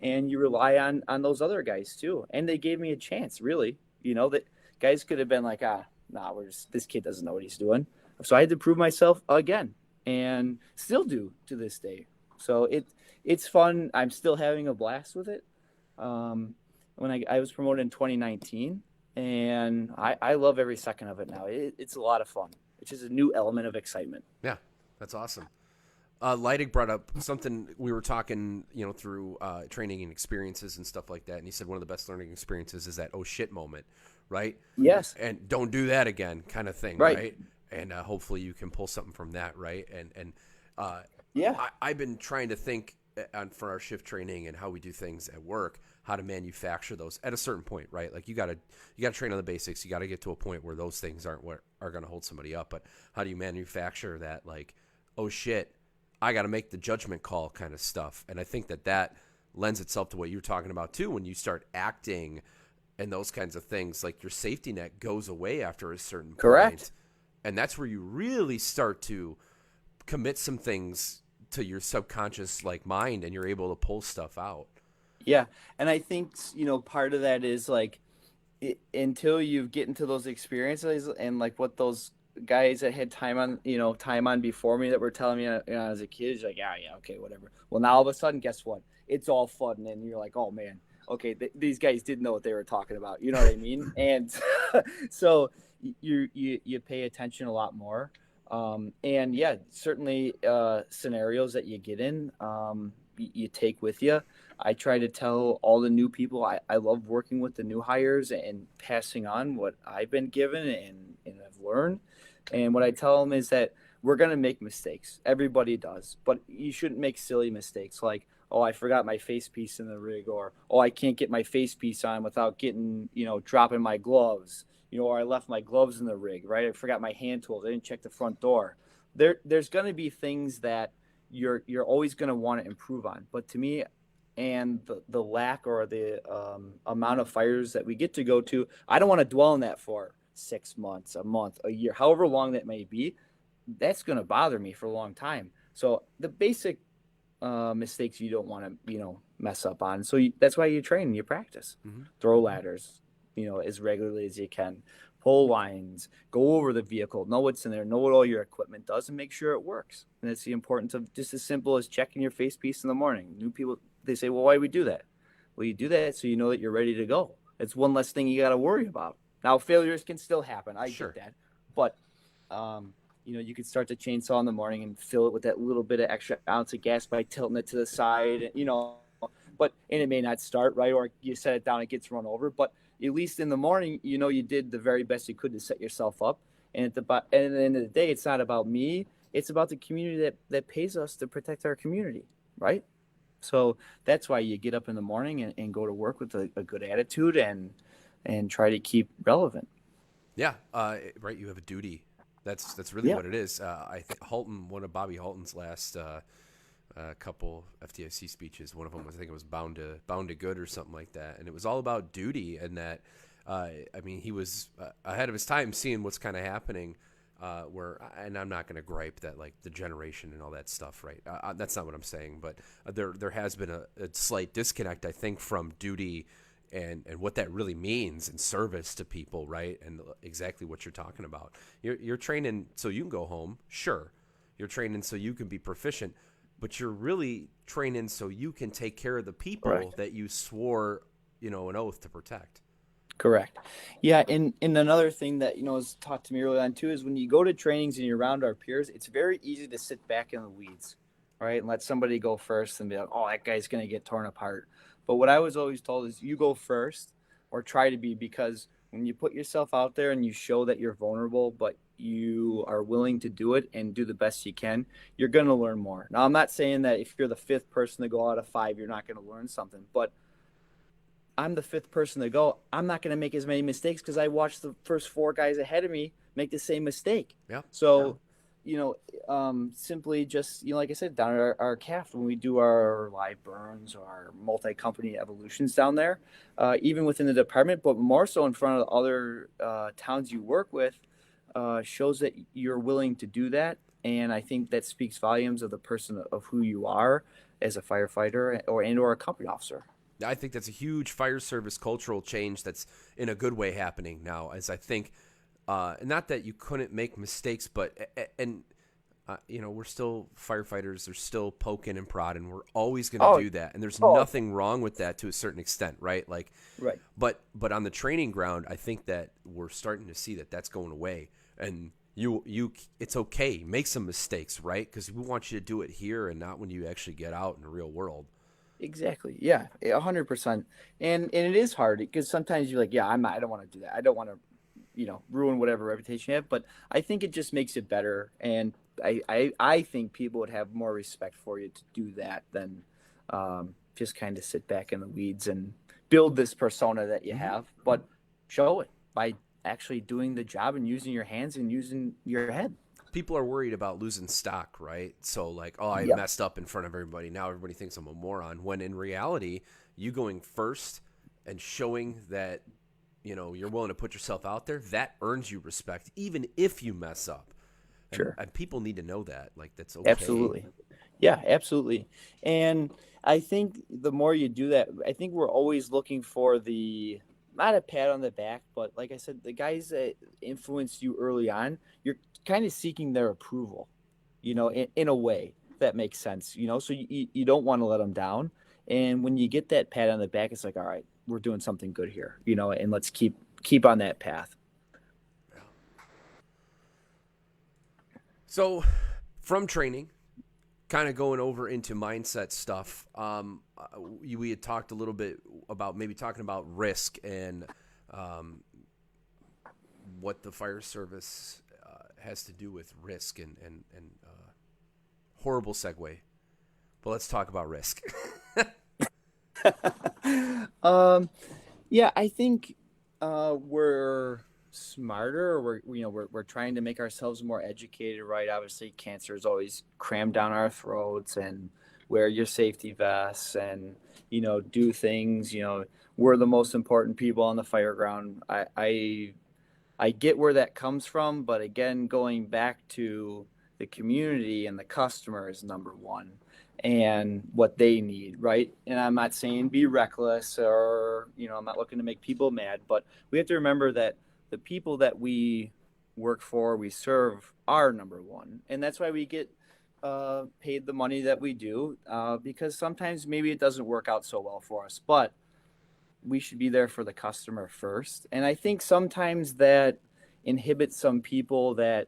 And you rely on those other guys too. And they gave me a chance, really. That guys could have been like, this kid doesn't know what he's doing. So I had to prove myself again, and still do to this day. So it's fun. I'm still having a blast with it. When I was promoted in 2019, and I love every second of it now. It's a lot of fun. It's just a new element of excitement. Yeah, that's awesome. Leidig brought up something we were talking, through training and experiences and stuff like that. And he said one of the best learning experiences is that oh shit moment, right? Yes. And don't do that again, kind of thing, right? And hopefully you can pull something from that, right? And yeah, I've been trying to think for our shift training and how we do things at work, how to manufacture those at a certain point, right? Like you got to train on the basics. You got to get to a point where those things aren't what are going to hold somebody up. But how do you manufacture that? Like, oh shit, I got to make the judgment call kind of stuff. And I think that lends itself to what you're talking about too. When you start acting and those kinds of things, like your safety net goes away after a certain point. And that's where you really start to commit some things to your subconscious mind, and you're able to pull stuff out. Yeah. And I think, part of that is like until you get into those experiences and like what those guys that had time on before me that were telling me as a kid, like, yeah, okay, whatever. Well, now all of a sudden, guess what? It's all fun. And you're like, oh man, okay, these guys didn't know what they were talking about. You know what I mean? And so you pay attention a lot more. And yeah, certainly scenarios that you get in, you take with you. I try to tell all the new people I love working with the new hires and passing on what I've been given and I've learned. And what I tell them is that we're going to make mistakes. Everybody does, but you shouldn't make silly mistakes like, oh, I forgot my face piece in the rig, or, oh, I can't get my face piece on without getting, dropping my gloves, or I left my gloves in the rig, right? I forgot my hand tools. I didn't check the front door. There's going to be things that you're always going to want to improve on. But to me, and the lack or the amount of fires that we get to go to, I don't want to dwell on that for 6 months, a month, a year, however long that may be. That's going to bother me for a long time. So the basic mistakes you don't want to, mess up on. So that's why you train and you practice. Mm-hmm. Throw ladders, as regularly as you can. Pull lines, go over the vehicle, know what's in there, know what all your equipment does, and make sure it works. And it's the importance of just as simple as checking your face piece in the morning. New people, they say, well, why do we do that? Well, you do that so you know that you're ready to go. It's one less thing you got to worry about. Now, failures can still happen. I get Sure. that. But you could start the chainsaw in the morning and fill it with that little bit of extra ounce of gas by tilting it to the side, and it may not start right, or you set it down, it gets run over. But at least in the morning, you did the very best you could to set yourself up. And at the end of the day, it's not about me. It's about the community that pays us to protect our community, right? So that's why you get up in the morning and go to work with a good attitude and try to keep relevant. Yeah. Right. You have a duty. That's really Yeah. what it is. I think Halton, one of Bobby Halton's last couple FDIC speeches, one of them was, I think it was bound to good or something like that, and it was all about duty and that. I mean, he was ahead of his time, seeing what's kind of happening. And I'm not going to gripe that like the generation and all that stuff, right? That's not what I'm saying, but there has been a slight disconnect, I think, from duty and what that really means in service to people, right? And exactly what you're talking about. You're training so you can go home, sure. You're training so you can be proficient, but you're really training so you can take care of the people Correct. that you swore, an oath to protect. Correct. Yeah, and another thing that was taught to me early on too is when you go to trainings and you're around our peers, it's very easy to sit back in the weeds, right? And let somebody go first and be like, "Oh, that guy's going to get torn apart." But what I was always told is you go first or try to be, because when you put yourself out there and you show that you're vulnerable, but you are willing to do it and do the best you can, you're going to learn more. Now, I'm not saying that if you're the fifth person to go out of five, you're not going to learn something, but I'm the fifth person to go. I'm not going to make as many mistakes because I watched the first four guys ahead of me make the same mistake. Yeah. So, simply just, like I said, down at our calf, when we do our live burns or our multi-company evolutions down there, even within the department, but more so in front of other towns you work with, shows that you're willing to do that. And I think that speaks volumes of the person of who you are as a firefighter or a company officer. I think that's a huge fire service cultural change that's in a good way happening now. As I think, not that you couldn't make mistakes, but we're still firefighters. They're still poking and prodding. We're always going to do that, and there's nothing wrong with that to a certain extent, right? Like, right. But on the training ground, I think that we're starting to see that that's going away, and it's okay. Make some mistakes, right? Because we want you to do it here and not when you actually get out in the real world. Exactly. Yeah, 100%. And it is hard because sometimes you're like, yeah, I don't want to do that. I don't want to, ruin whatever reputation you have. But I think it just makes it better. And I think people would have more respect for you to do that than just kind of sit back in the weeds and build this persona that you have, but show it by actually doing the job and using your hands and using your head. People are worried about losing stock, right? So like, oh, I Yep. messed up in front of everybody. Now everybody thinks I'm a moron. When in reality, you going first and showing that, you're willing to put yourself out there, that earns you respect, even if you mess up. Sure. And people need to know that. Like, that's okay. Absolutely. Yeah, absolutely. And I think the more you do that, I think we're always looking for not a pat on the back, but like I said, the guys that influenced you early on, you're kind of seeking their approval, in a way that makes sense, so you don't want to let them down. And when you get that pat on the back, it's like, all right, we're doing something good here, and let's keep on that path. So from training, kind of going over into mindset stuff, we had talked a little bit about maybe talking about risk and what the fire service has to do with risk and horrible segue. But let's talk about risk. Yeah, I think we're smarter. We're trying to make ourselves more educated, right? Obviously, cancer is always crammed down our throats, and wear your safety vests, and do things. We're the most important people on the fire ground. I get where that comes from, but again, going back to the community and the customer is number one. and what they need, right? And I'm not saying be reckless or, I'm not looking to make people mad, but we have to remember that the people that we work for, we serve, are number one. And that's why we get paid the money that we do, because sometimes maybe it doesn't work out so well for us, but we should be there for the customer first. And I think sometimes that inhibits some people that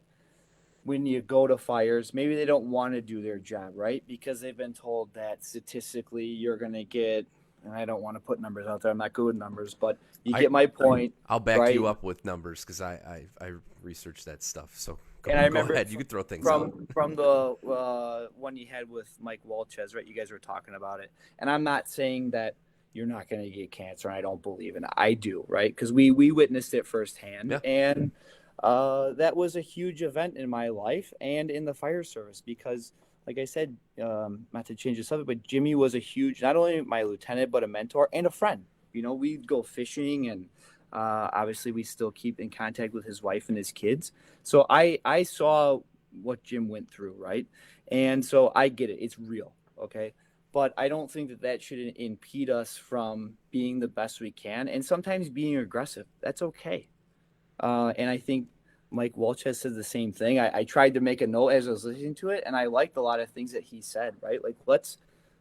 when you go to fires, maybe they don't want to do their job, right? Because they've been told that statistically you're going to get, and I don't want to put numbers out there, I'm not good with numbers, but you I get my point, I'll back right? you up with numbers because I researched that stuff. So And I go remember ahead. You can throw things out. from the one you had with Mike Walchez, right? You guys were talking about it, and I'm not saying that you're not going to get cancer, and I don't believe in it. I do, right? Because we witnessed it firsthand, Yeah. and that was a huge event in my life and in the fire service because, like I said, not to change the subject, but Jimmy was a huge, not only my lieutenant, but a mentor and a friend. We'd go fishing, and obviously we still keep in contact with his wife and his kids. So I saw what Jim went through, right? And so I get it. It's real, okay? But I don't think that should impede us from being the best we can, and sometimes being aggressive. That's okay. And I think Mike Walsh has said the same thing. I tried to make a note as I was listening to it, and I liked a lot of things that he said, right? Like, let's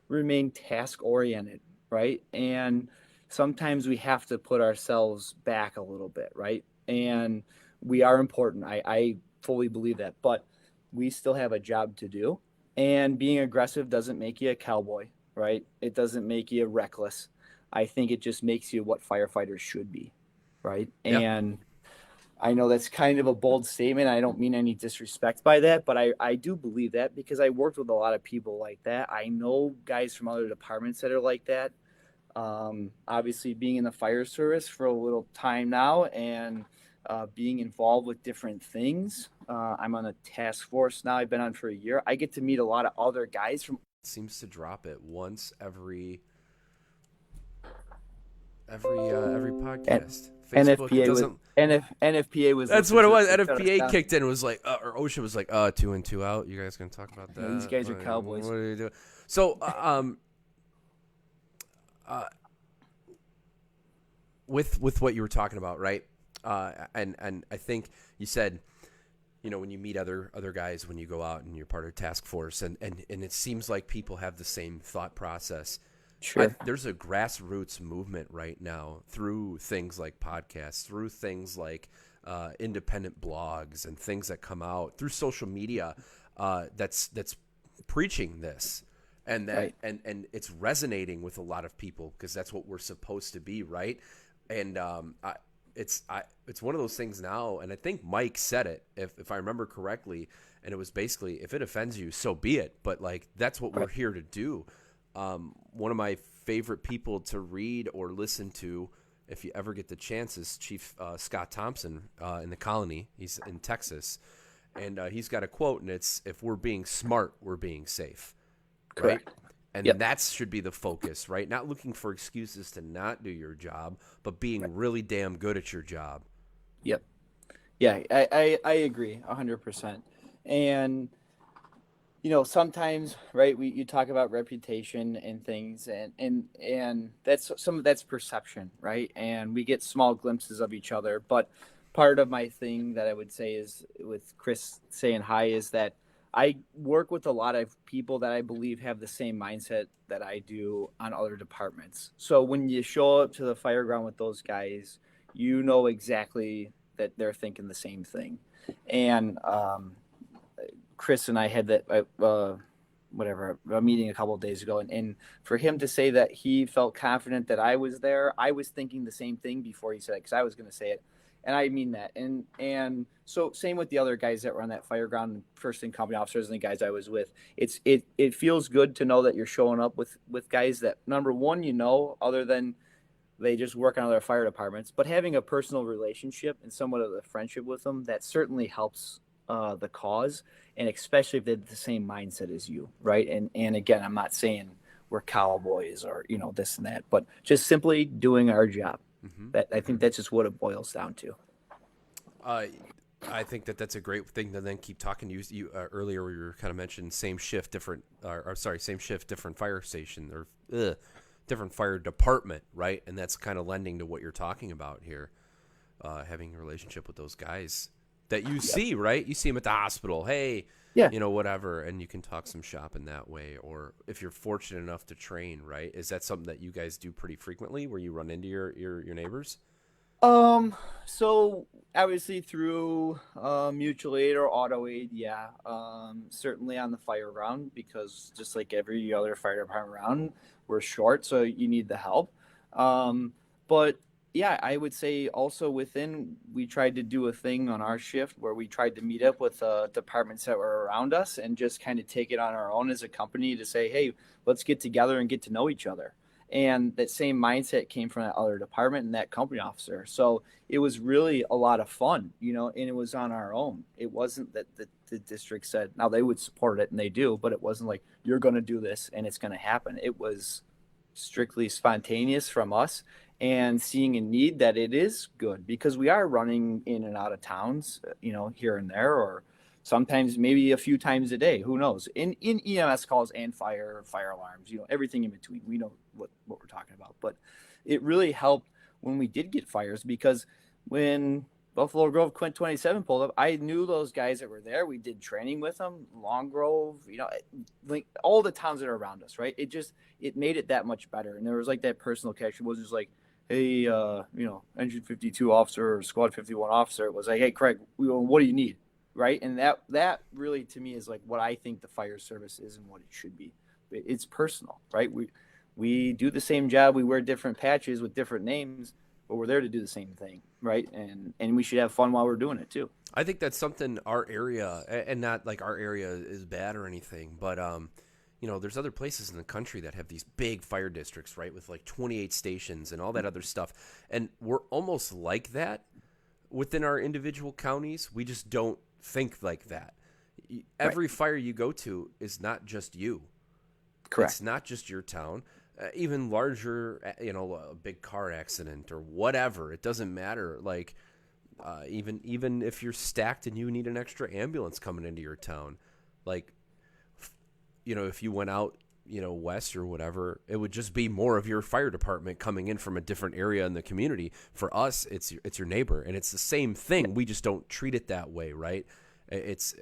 remain task oriented, right? And sometimes we have to put ourselves back a little bit, right? And we are important. I fully believe that, but we still have a job to do. And being aggressive doesn't make you a cowboy, right? It doesn't make you reckless. I think it just makes you what firefighters should be, right? Yeah. And I know that's kind of a bold statement. I don't mean any disrespect by that, but I do believe that because I worked with a lot of people like that. I know guys from other departments that are like that. Obviously, being in the fire service for a little time now and being involved with different things. I'm on a task force now. I've been on for a year. I get to meet a lot of other guys from. Seems to drop it once every podcast. Facebook NFPA was doesn't. NFPA was. That's what it was. They shut us NFPA down. kicked in. It was like, or OSHA was like, 2 and 2 out. You guys gonna talk about that? Yeah, these guys are cowboys. What are you doing? So, with what you were talking about, right? And I think you said, when you meet other guys, when you go out and you're part of a task force, and it seems like people have the same thought process. Sure. There's a grassroots movement right now through things like podcasts, through things like independent blogs and things that come out through social media that's preaching this, and that Right. and it's resonating with a lot of people because that's what we're supposed to be, right? And it's one of those things now, and I think Mike said it, if I remember correctly, and it was basically, if it offends you, so be it. But like that's what we're here to do. One of my favorite people to read or listen to, if you ever get the chance, is Chief Scott Thompson in the Colony. He's in Texas, and he's got a quote, and it's, "If we're being smart, we're being safe." Right? Correct. And Yep. that should be the focus, right? Not looking for excuses to not do your job, but being really damn good at your job. Yep. Yeah, I agree 100%. And sometimes, right, you talk about reputation and things, and that's some of that's perception, right? And we get small glimpses of each other. But part of my thing that I would say is with Chris saying hi is that I work with a lot of people that I believe have the same mindset that I do on other departments. So when you show up to the fire ground with those guys, you know exactly that they're thinking the same thing. And Chris and I had that a meeting a couple of days ago, and for him to say that he felt confident that I was there, I was thinking the same thing before he said it because I was going to say it, and I mean that. And so same with the other guys that were on that fire ground, first in company officers and the guys I was with. It feels good to know that you're showing up with guys that, number one, other than they just work on other fire departments, but having a personal relationship and somewhat of a friendship with them, that certainly helps the cause, and especially if they have the same mindset as you, right? And again, I'm not saying we're cowboys or this and that, but just simply doing our job. Mm-hmm. That I think that's just what it boils down to. I think that that's a great thing to then keep talking. You earlier where you were kind of mentioned same shift, different, or sorry, same shift, different fire station or different fire department, right? And that's kind of lending to what you're talking about here, having a relationship with those guys that you Yep. see, right? You see them at the hospital, hey, Yeah. whatever, and you can talk some shop in that way. Or if you're fortunate enough to train, right? Is that something that you guys do pretty frequently, where you run into your neighbors? Um, so obviously through mutual aid or auto aid, yeah. Certainly on the fire ground because just like every other fire department around, we're short, so you need the help. But yeah, I would say also within we tried to do a thing on our shift where we tried to meet up with departments that were around us and just kind of take it on our own as a company to say, hey, let's get together and get to know each other. And that same mindset came from that other department and that company officer. So it was really a lot of fun, and it was on our own. It wasn't that the district said, now they would support it and they do, but it wasn't like you're going to do this and it's going to happen. It was strictly spontaneous from us and seeing a need that it is good because we are running in and out of towns, here and there, or sometimes maybe a few times a day. Who knows? In EMS calls and fire alarms, everything in between. We know what we're talking about. But it really helped when we did get fires because when Buffalo Grove Quint 27 pulled up, I knew those guys that were there. We did training with them, Long Grove, like all the towns that are around us, right? It made it that much better. And there was like that personal connection. It was just like, hey, Engine 52 officer or Squad 51 officer. It was like, hey, Craig, what do you need? Right. And that really to me is like what I think the fire service is and what it should be. It's personal, right? We do the same job. We wear different patches with different names, but we're there to do the same thing, right? And we should have fun while we're doing it too. I think that's something our area, and not like our area is bad or anything, but there's other places in the country that have these big fire districts, right, with like 28 stations and all that other stuff, and we're almost like that within our individual counties. We just don't think like that. Right. Every fire you go to is not just you. It's Correct. not just your town. Even larger, a big car accident or whatever. It doesn't matter. Like even if you're stacked and you need an extra ambulance coming into your town, like if you went out, west or whatever, it would just be more of your fire department coming in from a different area in the community. For us, it's your neighbor, and it's the same thing. We just don't treat it that way, right? It's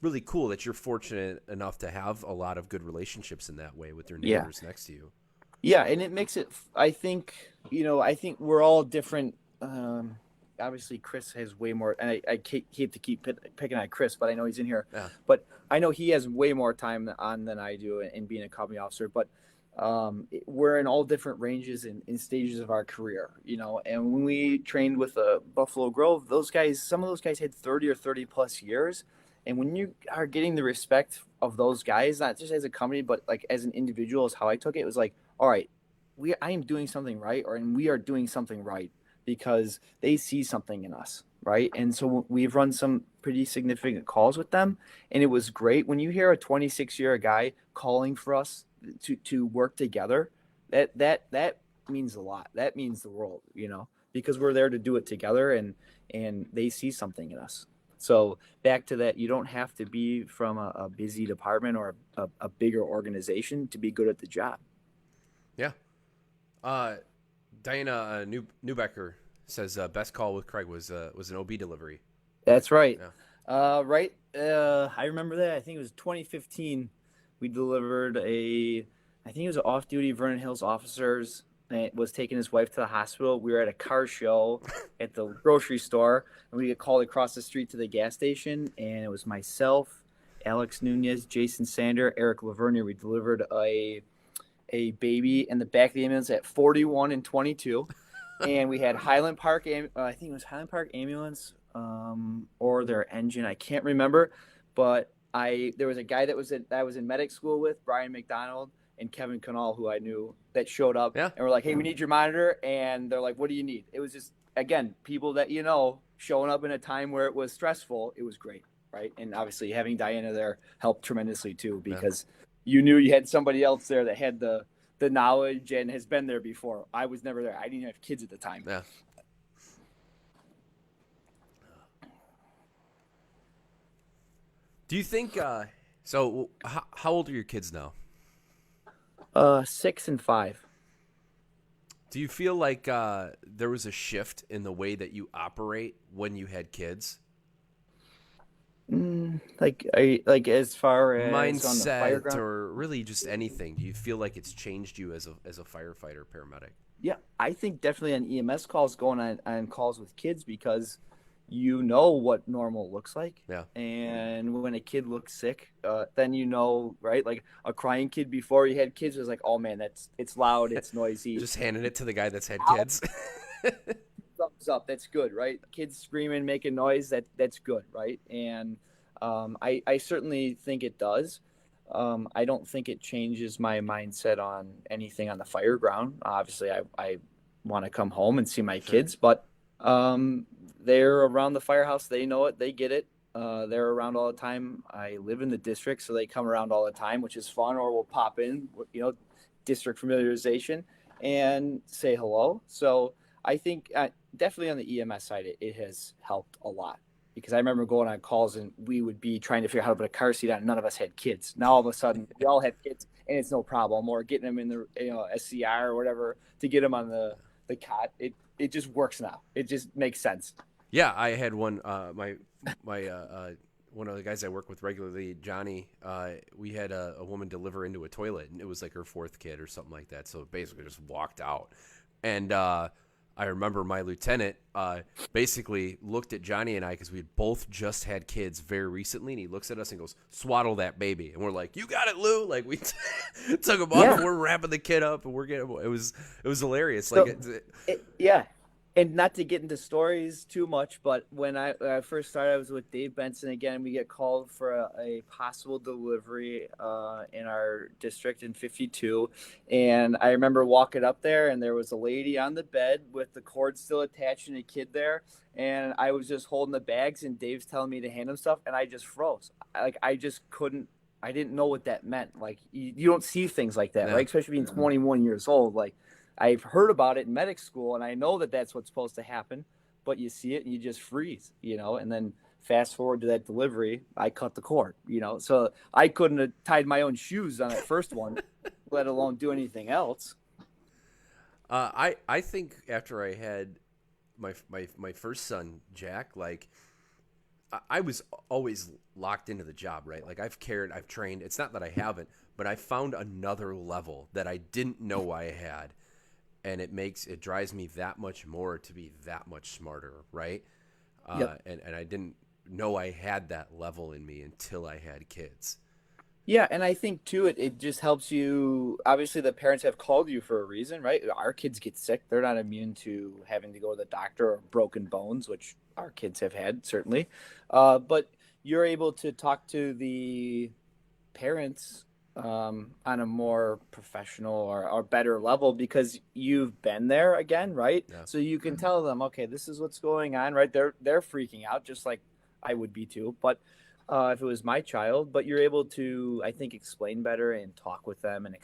really cool that you're fortunate enough to have a lot of good relationships in that way with your Yeah. neighbors next to you. Yeah, and it makes it. I think we're all different. Obviously, Chris has way more, and I hate to keep picking on Chris, but I know he's in here. Yeah. But I know he has way more time on than I do in being a company officer. But we're in all different ranges in stages of our career, And when we trained with Buffalo Grove, some of those guys had 30 or 30 plus years. And when you are getting the respect of those guys, not just as a company, but like as an individual, is how I took it. It was like, all right, I am doing something right, and we are doing something right because they see something in us, right? And so we've run some pretty significant calls with them, and it was great when you hear a 26-year guy calling for us to work together. That means a lot. That means the world, because we're there to do it together, and they see something in us. So back to that, you don't have to be from a busy department or a bigger organization to be good at the job. Yeah. Uh, Diana Newbecker says best call with Craig was an OB delivery. That's right. Yeah. Right. I remember that. I think it was 2015. We delivered I think it was an off-duty Vernon Hills officers. And was taking his wife to the hospital. We were at a car show at the grocery store, and we get called across the street to the gas station. And it was myself, Alex Nunez, Jason Sander, Eric Lavernier. We delivered a baby in the back of the ambulance at 41 and 22. And we had Highland Park, I think it was Highland Park Ambulance, or their engine. I can't remember, but there was a guy that I was in medic school with, Brian McDonald and Kevin Canal, who I knew, that showed up, Yeah. and we're like, hey, we need your monitor. And they're like, what do you need? It was just, again, people that, showing up in a time where it was stressful. It was great. Right. And obviously having Diana there helped tremendously too, because you knew you had somebody else there that had the knowledge and has been there before. I was never there. I didn't have kids at the time. Yeah. Do you think? So, how old are your kids now? 6 and 5. Do you feel like there was a shift in the way that you operate when you had kids? Like as far as on the fire Mindset, ground? or really just anything? Do you feel like it's changed you as a firefighter paramedic? Yeah, I think definitely on EMS calls, going on calls with kids, because you know what normal looks like. Yeah, And when a kid looks sick, then you know, right? Like a crying kid before you had kids was like, oh man, it's loud, it's noisy. just handing it to the guy that's had Now, kids. thumbs up, that's good, right? Kids screaming, making noise, that's good, right? And I certainly think it does. I don't think it changes my mindset on anything on the fire ground. Obviously, I want to come home and see my Sure. kids, but um, they're around the firehouse. They know it. They get it. They're around all the time. I live in the district, so they come around all the time, which is fun. Or we'll pop in, district familiarization and say hello. So I think definitely on the EMS side, it has helped a lot, because I remember going on calls and we would be trying to figure out how to put a car seat on. And none of us had kids. Now all of a sudden we all have kids and it's no problem. Or getting them in the SCR or whatever to get them on the cot. It just works now. It just makes sense. Yeah, I had one. My one of the guys I work with regularly, Johnny. We had a woman deliver into a toilet, and it was like her fourth kid or something like that. So basically, just walked out. And I remember my lieutenant basically looked at Johnny and I, because we had both just had kids very recently, and he looks at us and goes, "Swaddle that baby," and we're like, "You got it, Lou!" Like we took him off, Yeah. and we're wrapping the kid up, and we're getting. It was hilarious. Like So yeah, and not to get into stories too much, but when I first started, I was with Dave Benson again. We get called for a possible delivery in our district in 52, and I remember walking up there, and there was a lady on the bed with the cord still attached and a kid there, and I was just holding the bags, and Dave's telling me to hand him stuff, and I just froze. I just couldn't. I didn't know what that meant. Like you don't see things like that, yeah. right? Especially being 21 years old, like. I've heard about it in medic school, and I know that that's what's supposed to happen, but you see it and you just freeze, and then fast forward to that delivery, I cut the cord. So I couldn't have tied my own shoes on that first one, let alone do anything else. I think after I had my first son, Jack, like I was always locked into the job, right? Like I've cared, I've trained. It's not that I haven't, but I found another level that I didn't know I had, and it drives me that much more to be that much smarter, right? Yep. And I didn't know I had that level in me until I had kids. Yeah, and I think too, it just helps you. Obviously, the parents have called you for a reason, right? Our kids get sick; they're not immune to having to go to the doctor or broken bones, which our kids have had certainly. But you're able to talk to the parents on a more professional or better level, because you've been there again, right? Yeah. So you can tell them, okay, this is what's going on, right? They're freaking out, just like I would be too. But if it was my child, but you're able to, I think, explain better and talk with them and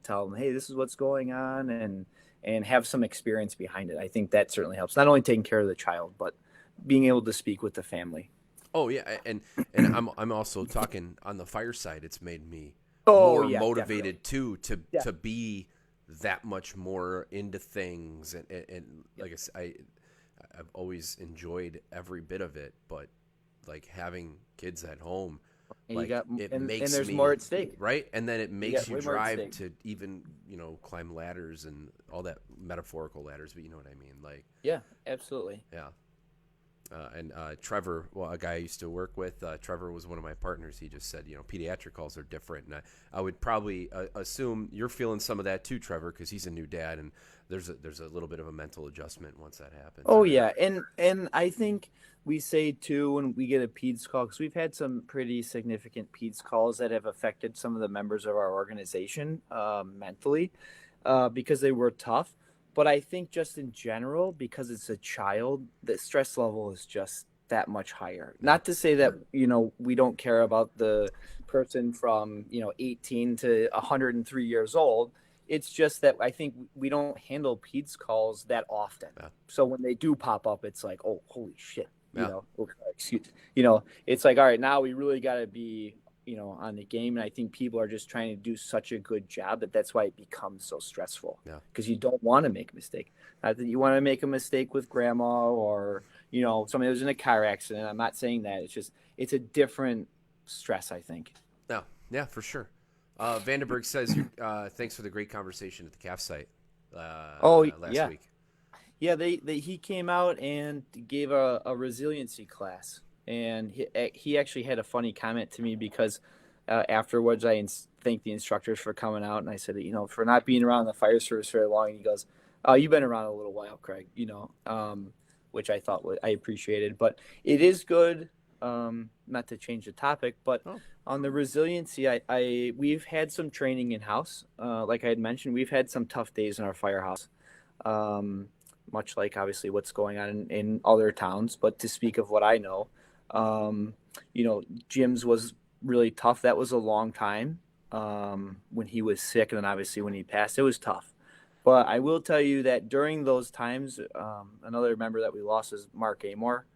tell them, hey, this is what's going on, and have some experience behind it. I think that certainly helps. Not only taking care of the child, but being able to speak with the family. Oh yeah, and I'm also talking on the fire side. It's made me Oh more yeah, definitely. motivated too Yeah. to be that much more into things, and Yep. like I've always enjoyed every bit of it, but like having kids at home, And you like got it and makes there's more me at stake. right, and then it You makes got you way more at drive stake. to even climb ladders and all that metaphorical ladders, but you know what I mean, like Yeah, absolutely. yeah. And Trevor, well, a guy I used to work with, Trevor was one of my partners. He just said, pediatric calls are different. And I would probably assume you're feeling some of that too, Trevor, because he's a new dad, and there's a little bit of a mental adjustment once that happens, Oh right? yeah, and I think we say too when we get a PEDS call, because we've had some pretty significant PEDS calls that have affected some of the members of our organization mentally, because they were tough. But I think just in general, because it's a child, the stress level is just that much higher. Yeah. Not to say that we don't care about the person from 18 to 103 years old. It's just that I think we don't handle PEDS calls that often. Yeah. So when they do pop up, it's like, oh, holy shit. Yeah. excuse, it's like, all right, now we really got to be, on the game. And I think people are just trying to do such a good job that's why it becomes so stressful, Yeah. because you don't want to make a mistake. Not that you want to make a mistake with grandma or, somebody who's in a car accident. I'm not saying that. It's just, it's a different stress, I think. No. Yeah, for sure. Vandenberg says, thanks for the great conversation at the calf site Oh, last yeah. week. Yeah, he came out and gave a resiliency class, and he actually had a funny comment to me because afterwards thanked the instructors for coming out, and I said, for not being around the fire service very long, and he goes, "Oh, you've been around a little while, Craig," which I thought I appreciated, but it is good. Not to change the topic, but Oh. on the resiliency, we've had some training in house. Like I had mentioned, we've had some tough days in our firehouse. Um, Much like obviously what's going on in other towns. But to speak of what I know, um, Jim's was really tough. That was a long time when he was sick, and then obviously when he passed, it was tough. But I will tell you that during those times, another member that we lost is Mark Amore,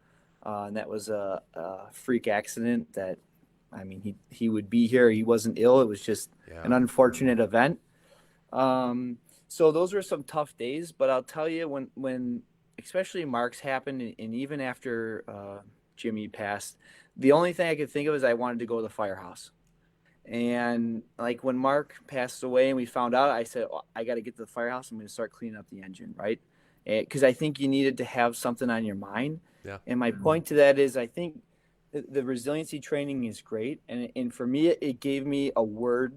and that was a freak accident. That, I mean, he would be here. He wasn't ill. It was just Yeah. an unfortunate event. Um, so those were some tough days, but I'll tell you, when especially Mark's happened, and even after Jimmy passed, the only thing I could think of is I wanted to go to the firehouse. And like when Mark passed away and we found out, I said, "Oh, I got to get to the firehouse. I'm going to start cleaning up the engine, right?" Because I think you needed to have something on your mind. Yeah. And my point to that is, I think the resiliency training is great, and for me, it gave me a word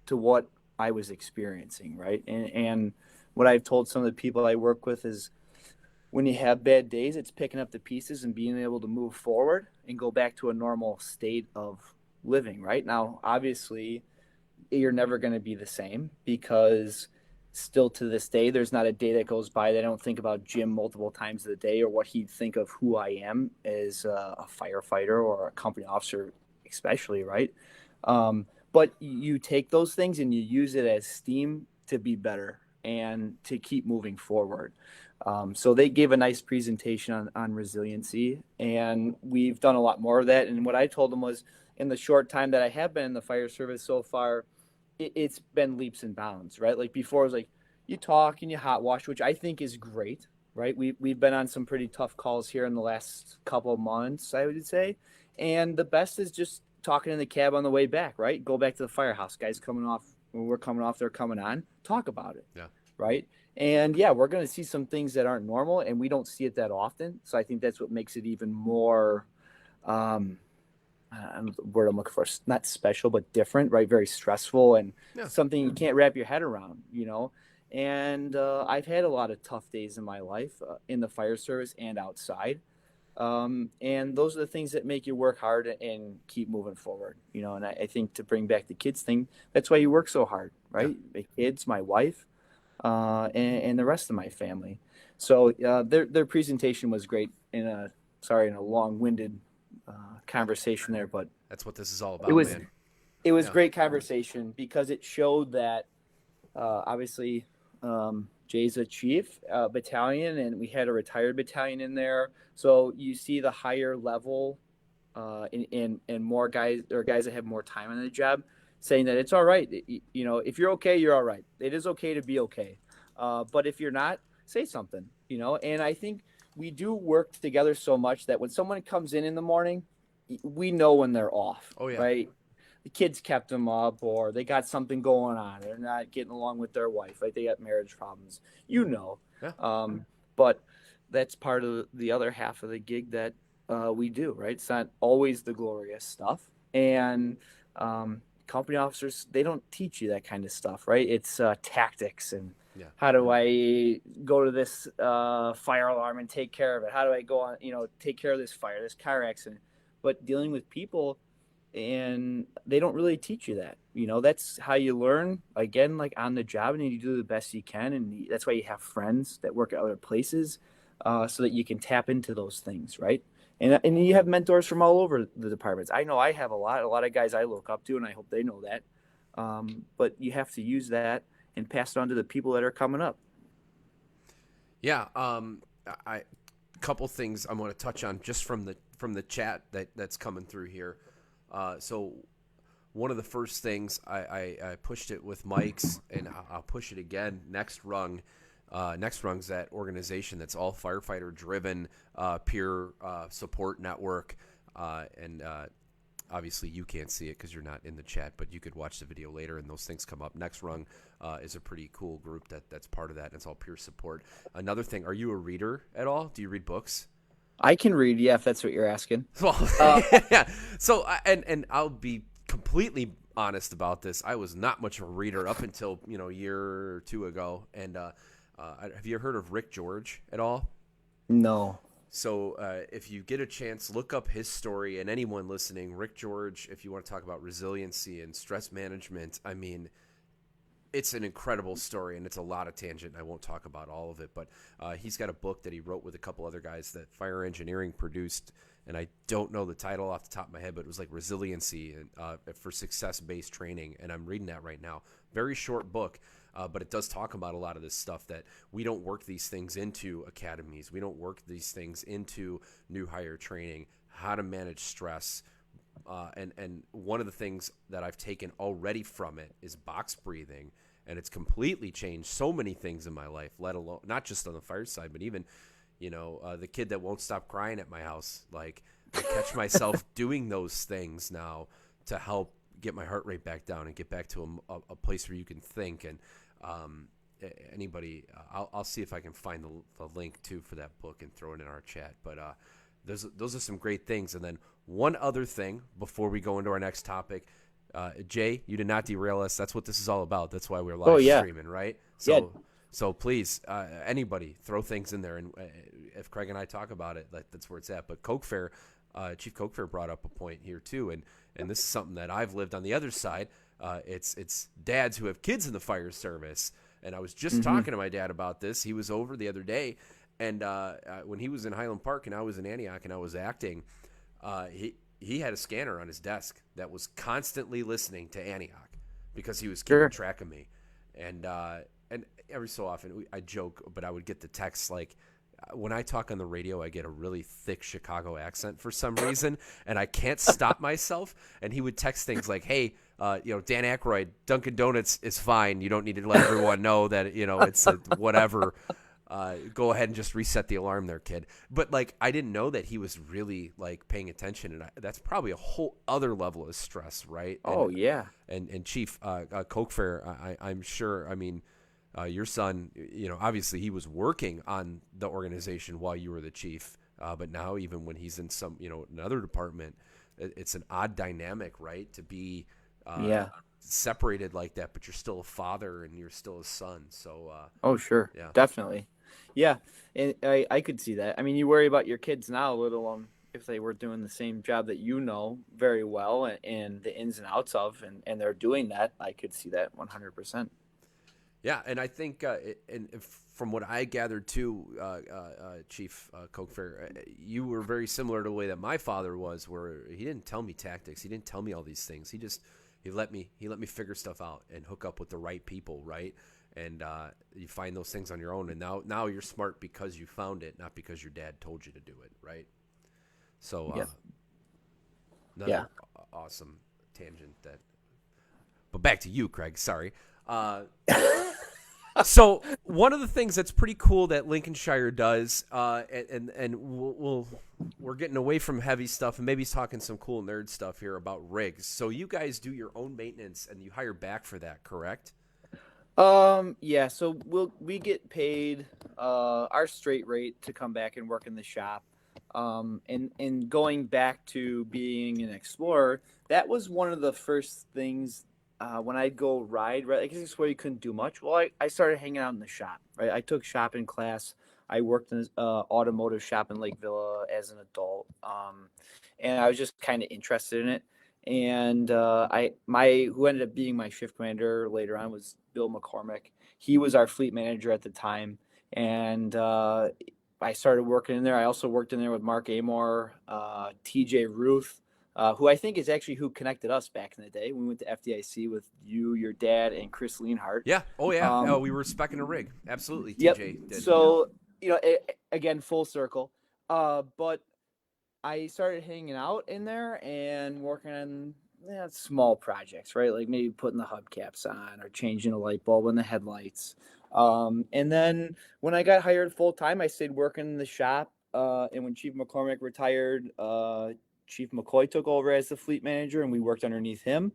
to what I was experiencing, right? And what I've told some of the people I work with is, when you have bad days, it's picking up the pieces and being able to move forward and go back to a normal state of living, right? Now, obviously, you're never going to be the same, because still to this day, there's not a day that goes by that I don't think about Jim multiple times a day, or what he'd think of who I am as a firefighter or a company officer, especially, right? But you take those things and you use it as steam to be better and to keep moving forward. So they gave a nice presentation on resiliency, and we've done a lot more of that. And what I told them was, in the short time that I have been in the fire service so far, it's been leaps and bounds, right? Like before, it was like you talk and you hot wash, which I think is great, right? We've been on some pretty tough calls here in the last couple of months, I would say, and the best is just talking in the cab on the way back, right? Go back to the firehouse, guys coming off when we're coming off, they're coming on. Talk about it, Yeah. right? And yeah, we're going to see some things that aren't normal, and we don't see it that often. So I think that's what makes it even more. Um, the word I'm looking for, not special, but different, right? Very stressful, and Yeah. something you can't wrap your head around. And I've had a lot of tough days in my life, in the fire service and outside. And those are the things that make you work hard and keep moving forward. And I think, to bring back the kids thing, that's why you work so hard, Yeah. right? The kids, my wife, and the rest of my family. So their presentation was great, in a long-winded conversation there, but That's what this is all it about, was man. it was Yeah. great conversation, because it showed that obviously, Jay's a chief battalion, and we had a retired battalion in there. So you see the higher level, and more guys, or guys that have more time on the job, saying that it's all right. If you're okay, you're all right. It is okay to be okay. But if you're not, say something. And I think we do work together so much that when someone comes in the morning, we know when they're off, Oh, yeah. right? The kids kept them up, or they got something going on. They're not getting along with their wife. Like, they got marriage problems, you know. Yeah. But that's part of the other half of the gig that we do, right? It's not always the glorious stuff. And company officers, they don't teach you that kind of stuff, right? It's tactics, and Yeah. how do I go to this fire alarm and take care of it? How do I go on, take care of this fire, this car accident? But dealing with people, and they don't really teach you that. That's how you learn, again, like on the job, and you do the best you can. And that's why you have friends that work at other places, so that you can tap into those things, right? And you have mentors from all over the departments. I know I have a lot of guys I look up to, and I hope they know that. But you have to use that and pass it on to the people that are coming up. Yeah. I couple things I want to touch on just from the chat that's coming through here. So one of the first things I pushed it with Mike's, and I'll push it again. Next Rung's that organization that's all firefighter driven, peer support network, and obviously you can't see it because you're not in the chat, but you could watch the video later and those things come up. Next Rung is a pretty cool group that's part of that, and it's all peer support. Another thing, are you a reader at all? Do you read books? I can read, yeah, if that's what you're asking. Well, yeah. So, and I'll be completely honest about this. I was not much of a reader up until, a year or two ago. And have you heard of Rick George at all? No. So if you get a chance, look up his story. And anyone listening, Rick George, if you want to talk about resiliency and stress management, I mean, it's an incredible story, and it's a lot of tangent. I won't talk about all of it, but he's got a book that he wrote with a couple other guys that Fire Engineering produced, and I don't know the title off the top of my head, but it was like Resiliency for Success-Based Training, and I'm reading that right now. Very short book, but it does talk about a lot of this stuff that we don't work these things into academies. We don't work these things into new hire training, how to manage stress. And one of the things that I've taken already from it is box breathing, and it's completely changed so many things in my life, let alone not just on the fire side, but even, the kid that won't stop crying at my house. Like, I catch myself doing those things now to help get my heart rate back down and get back to a place where you can think. And anybody, I'll see if I can find the link too for that book and throw it in our chat. But those are some great things. And then one other thing before we go into our next topic, Jay, you did not derail us. That's what this is all about. That's why we're live streaming, right? So please, anybody, throw things in there. And if Craig and I talk about it, that's where it's at. But Coke Fair, Chief Coke Fair brought up a point here too, and this is something that I've lived on the other side. It's dads who have kids in the fire service, and I was just talking to my dad about this. He was over the other day, and when he was in Highland Park and I was in Antioch and I was acting, he had a scanner on his desk that was constantly listening to Antioch because he was keeping track of me, and every so often I joke, but I would get the text like, when I talk on the radio, I get a really thick Chicago accent for some reason, and I can't stop myself. And he would text things like, "Hey, Dan Aykroyd, Dunkin' Donuts is fine. You don't need to let everyone know that it's whatever. Go ahead and just reset the alarm there, kid." But like, I didn't know that he was really like paying attention, and that's probably a whole other level of stress, right? And Chief, Coke Fair, I'm sure. I mean. Your son, obviously he was working on the organization while you were the chief, but now even when he's in some, another department, it's an odd dynamic, right? To be separated like that, but you're still a father and you're still a son. So, oh, sure. Yeah, definitely. Yeah. And I could see that. I mean, you worry about your kids now, let alone if they were doing the same job that very well and the ins and outs of, and they're doing that. I could see that 100%. Yeah, and I think, and from what I gathered too, Chief Coke Fair, you were very similar to the way that my father was, where he didn't tell me tactics, he didn't tell me all these things. He let me figure stuff out and hook up with the right people, right? And you find those things on your own, and now you're smart because you found it, not because your dad told you to do it, right? So, another awesome tangent that. But back to you, Craig. Sorry. So one of the things that's pretty cool that Lincolnshire does, and we're getting away from heavy stuff and maybe talking some cool nerd stuff here about rigs. So you guys do your own maintenance and you hire back for that, correct? Yeah. So we get paid our straight rate to come back and work in the shop. And going back to being an explorer, that was one of the first things. When I'd go ride, right, I guess it's where you couldn't do much. Well, I started hanging out in the shop, right? I took shopping class. I worked in an automotive shop in Lake Villa as an adult, and I was just kind of interested in it. And who ended up being my shift commander later on was Bill McCormick. He was our fleet manager at the time, and I started working in there. I also worked in there with Mark Amor, TJ Ruth. Who I think is actually who connected us back in the day. We went to FDIC with you, your dad, and Chris Leonhardt. Yeah. Oh, yeah. We were speccing a rig. Absolutely. Yep. TJ did. So, again, full circle. But I started hanging out in there and working on small projects, right? Like maybe putting the hubcaps on or changing a light bulb in the headlights. And then when I got hired full time, I stayed working in the shop. And when Chief McCormick retired, Chief McCoy took over as the fleet manager, and we worked underneath him.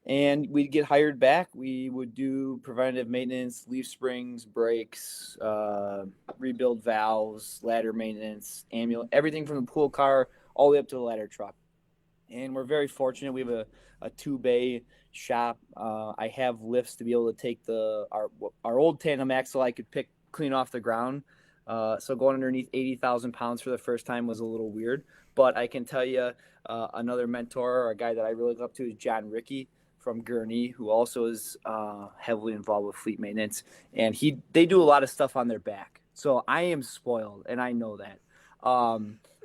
And we'd get hired back. We would do preventative maintenance, leaf springs, brakes, rebuild valves, ladder maintenance, everything from the pool car all the way up to the ladder truck. And we're very fortunate. We have a two-bay shop. I have lifts to be able to take our old tandem axle I could pick clean off the ground. So going underneath 80,000 pounds for the first time was a little weird. But I can tell you another mentor or a guy that I really look up to is John Rickey from Gurney, who also is heavily involved with fleet maintenance. And they do a lot of stuff on their back. So I am spoiled, and I know that.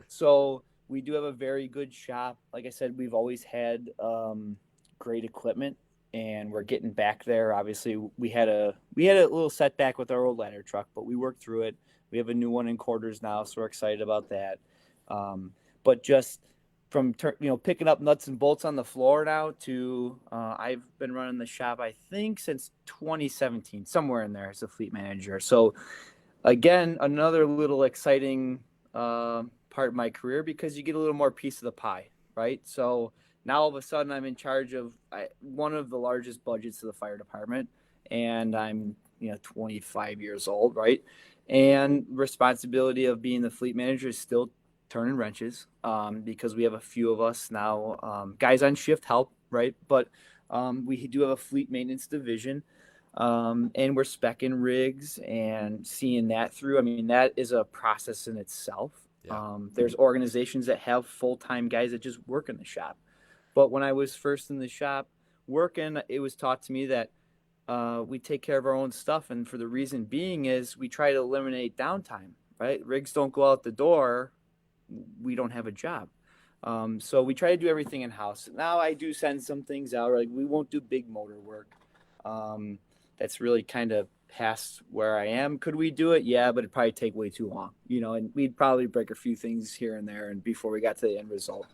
So we do have a very good shop. Like I said, we've always had great equipment, and we're getting back there. Obviously, we had a little setback with our old ladder truck, but we worked through it. We have a new one in quarters now, so we're excited about that. But just from picking up nuts and bolts on the floor now to I've been running the shop I think since 2017, somewhere in there as a fleet manager. So again, another little exciting part of my career because you get a little more piece of the pie, right? So now all of a sudden I'm in charge of one of the largest budgets of the fire department, and I'm 25 years old, right? And responsibility of being the fleet manager is still turning wrenches because we have a few of us now, guys on shift help, right? But we do have a fleet maintenance division. And we're speccing rigs and seeing that through. I mean, that is a process in itself. Yeah. There's organizations that have full-time guys that just work in the shop. But when I was first in the shop working, it was taught to me that we take care of our own stuff. And for the reason being is we try to eliminate downtime, right? Rigs don't go out the door. We don't have a job. So we try to do everything in-house. Now I do send some things out. Like we won't do big motor work. That's really kind of past where I am. Could we do it? Yeah, but it'd probably take way too long, and we'd probably break a few things here and there and before we got to the end result.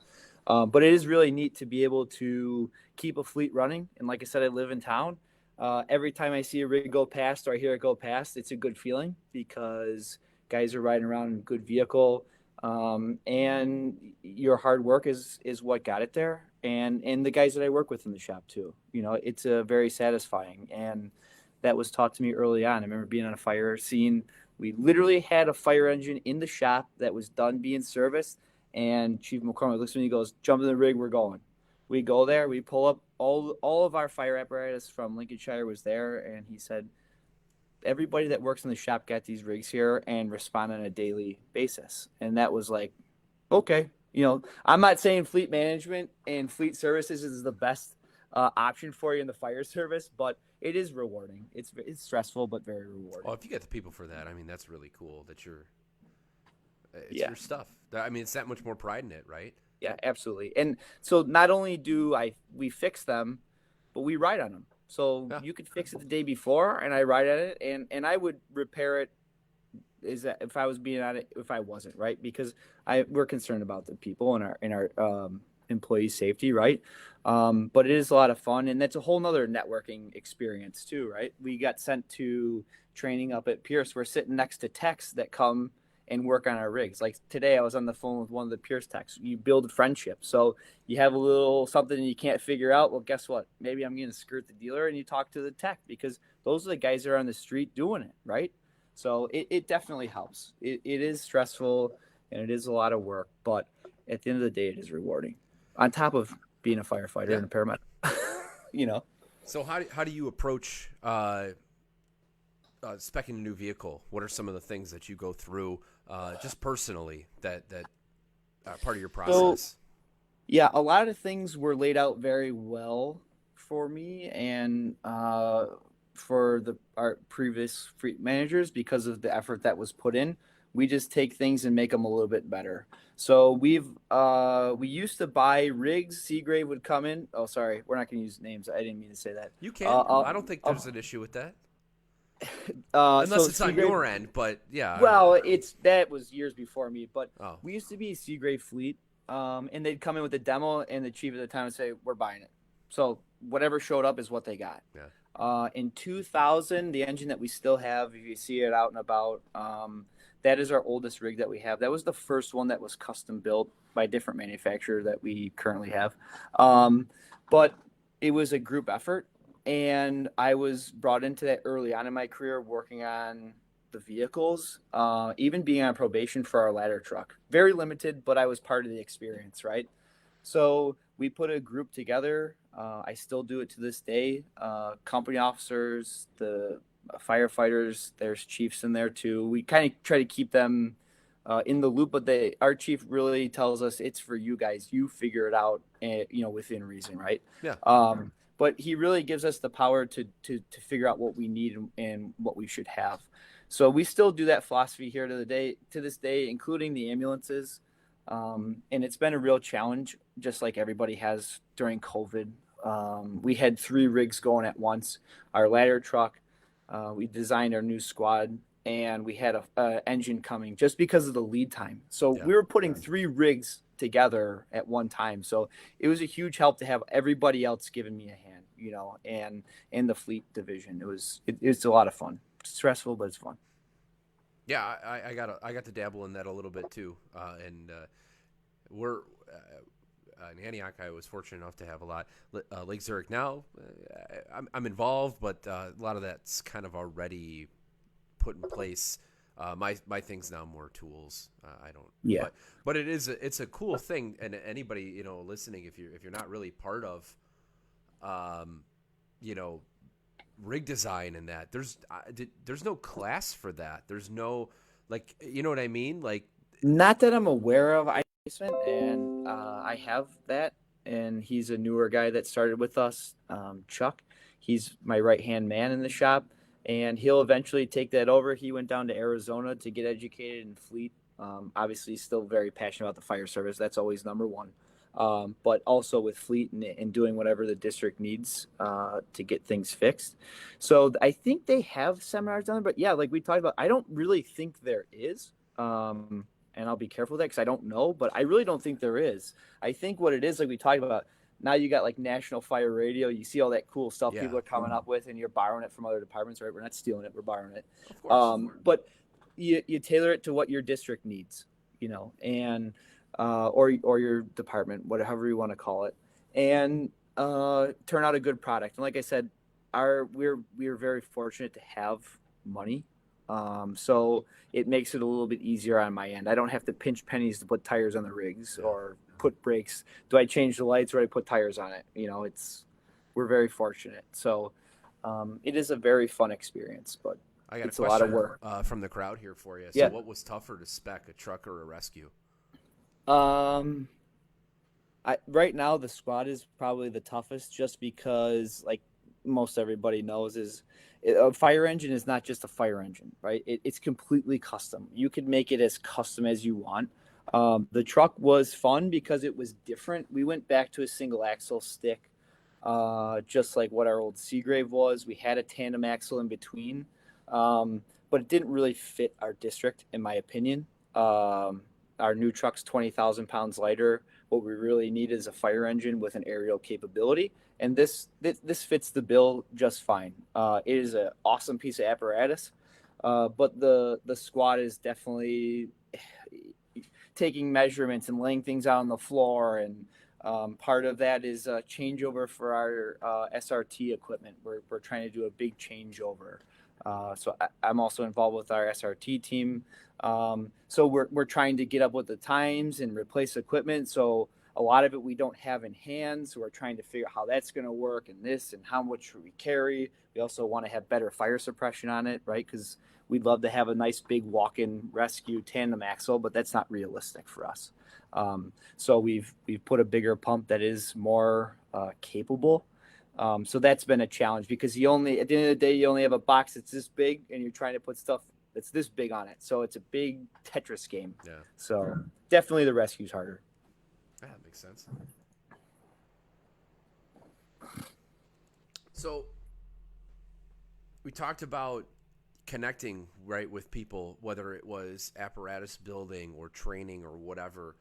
But it is really neat to be able to keep a fleet running. And like I said, I live in town. Every time I see a rig go past or I hear it go past, it's a good feeling because guys are riding around in a good vehicle. And your hard work is what got it there. And the guys that I work with in the shop too, it's very satisfying. And that was taught to me early on. I remember being on a fire scene. We literally had a fire engine in the shop that was done being serviced. And Chief McCormick looks at me and he goes, "Jump in the rig, we're going." We go there, we pull up all of our fire apparatus from Lincolnshire was there. And he said, everybody that works in the shop got these rigs here and respond on a daily basis. And that was like, okay, I'm not saying fleet management and fleet services is the best option for you in the fire service, but it is rewarding. It's stressful, but very rewarding. Well, if you get the people for that, I mean, that's really cool that it's Yeah. your stuff. I mean, it's that much more pride in it, right? Yeah, absolutely. And so not only do we fix them, but we ride on them. So Yeah. you could fix it the day before, and I ride at it, and I would repair it. Is that if I was being on it, if I wasn't, right? Because we're concerned about the people and our employee safety, right? But it is a lot of fun, and that's a whole nother networking experience too, right? We got sent to training up at Pierce. We're sitting next to techs that come and work on our rigs. Like today, I was on the phone with one of the Pierce techs. You build a friendship. So you have a little something you can't figure out. Well, guess what? Maybe I'm going to skirt the dealer, and you talk to the tech because those are the guys that are on the street doing it, right? So it definitely helps. It is stressful and it is a lot of work, but at the end of the day, it is rewarding. On top of being a firefighter and a paramedic, So how do you approach speccing a new vehicle? What are some of the things that you go through just personally that are part of your process? So yeah, a lot of things were laid out very well for me and for our previous fleet managers because of the effort that was put in. We just take things and make them a little bit better. So we used to buy rigs. Seagrave would come in. Oh, sorry, we're not going to use names. I didn't mean to say that. You can. I don't think there's an issue with that. Unless So it's on Seagrave. your end, but yeah. Well, it's that was years before me, but Oh, we used to be Seagrave Fleet, and they'd come in with a demo, and the chief at the time would say, "We're buying it." So whatever showed up is what they got. yeah. In 2000, the engine that we still have, if you see it out and about, that is our oldest rig that we have. That was the first one that was custom built by a different manufacturer that we currently have. But it was a group effort, and I was brought into that early on in my career working on the vehicles, even being on probation for our ladder truck. Very limited, but I was part of the experience, right? So we put a group together. I still do it to this day. Company officers, the firefighters, there's chiefs in there too. We kind of try to keep them in the loop, but our chief really tells us it's for you guys. You figure it out, within reason, right? Yeah. But he really gives us the power to figure out what we need and what we should have. So we still do that philosophy here to this day, including the ambulances. And it's been a real challenge, just like everybody has during COVID. We had 3 rigs going at once. Our ladder truck, we designed our new squad, and we had a engine coming just because of the lead time. So Yeah. we were putting 3 rigs together at one time. So it was a huge help to have everybody else giving me a hand, and in the fleet division. It's a lot of fun. Stressful, but it's fun. Yeah, I got to dabble in that a little bit too, and we're in Antioch. I was fortunate enough to have a lot. Lake Zurich now, I'm involved, but a lot of that's kind of already put in place. My thing's now more tools. I don't. Yeah. But it's a cool thing, and anybody listening, if you're not really part of, um, you know, rig design and that there's no class for that. There's no, like, you know what I mean, like. Not that I'm aware of. And I have that. And he's a newer guy that started with us, Chuck. He's my right hand man in the shop, and he'll eventually take that over. He went down to Arizona to get educated in fleet. Obviously, he's still very passionate about the fire service. That's always number one. But also with fleet and doing whatever the district needs to get things fixed. So I think they have seminars down there. But yeah, like we talked about, I don't really think there is. And I'll be careful with that because I don't know, but I really don't think there is. I think what it is, like we talked about, now you got like National Fire Radio. You see all that cool stuff Yeah. people are coming up with, and you're borrowing it from other departments, right? We're not stealing it; we're borrowing it. Of course. But you tailor it to what your district needs, and or your department, whatever you want to call it, and turn out a good product. And like I said, we're very fortunate to have money. So it makes it a little bit easier on my end. I don't have to pinch pennies to put tires on the rigs or put brakes. Do I change the lights or do I put tires on it? We're very fortunate. So it is a very fun experience, but I got it's a a lot of question work. from the crowd here for you. So Yeah. what was tougher to spec, a truck or a rescue? Um, right now the squad is probably the toughest, just because, like most everybody knows, a fire engine is not just a fire engine, right? It's completely custom. You could make it as custom as you want. The truck was fun because it was different. We went back to a single axle stick, just like what our old Seagrave was. We had a tandem axle in between, but it didn't really fit our district, in my opinion. Our new truck's 20,000 pounds lighter. What we really need is a fire engine with an aerial capability, and this fits the bill just fine. It is an awesome piece of apparatus, but the squad is definitely taking measurements and laying things out on the floor, and part of that is a changeover for our SRT equipment. We're trying to do a big changeover. So I'm also involved with our SRT team. So we're trying to get up with the times and replace equipment. So a lot of it we don't have in hand. So we're trying to figure out how that's going to work, and how much we carry. We also want to have better fire suppression on it, right? Because we'd love to have a nice big walk-in rescue tandem axle, but that's not realistic for us. So we've put a bigger pump that is more capable. So that's been a challenge, because at the end of the day, you only have a box that's this big, and you're trying to put stuff that's this big on it. So it's a big Tetris game. Yeah. So definitely the rescue's harder. Yeah, that makes sense. So we talked about connecting right with people, whether it was apparatus building or training or whatever.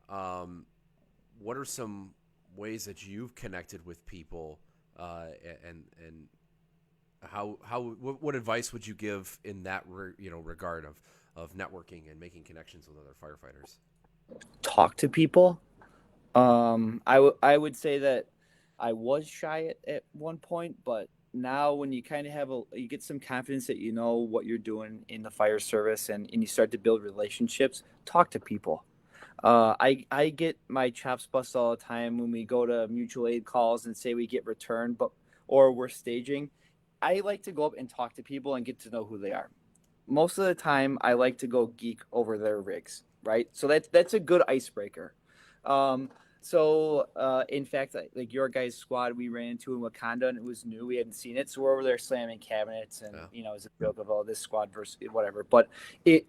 What are some ways that you've connected with people, and what advice would you give in that regard of networking and making connections with other firefighters? Talk to people. I would say that I was shy at one point, but now when you kind of you get some confidence that you know what you're doing in the fire service, and you start to build relationships, talk to people. I get my chops busted all the time when we go to mutual aid calls and say we get returned, or we're staging. I like to go up and talk to people and get to know who they are. Most of the time, I like to go geek over their rigs, right? So that's a good icebreaker. Um, in fact, like your guys' squad, we ran into in Wakanda, and it was new. We hadn't seen it, so we're over there slamming cabinets, and it's a joke of this squad versus whatever. But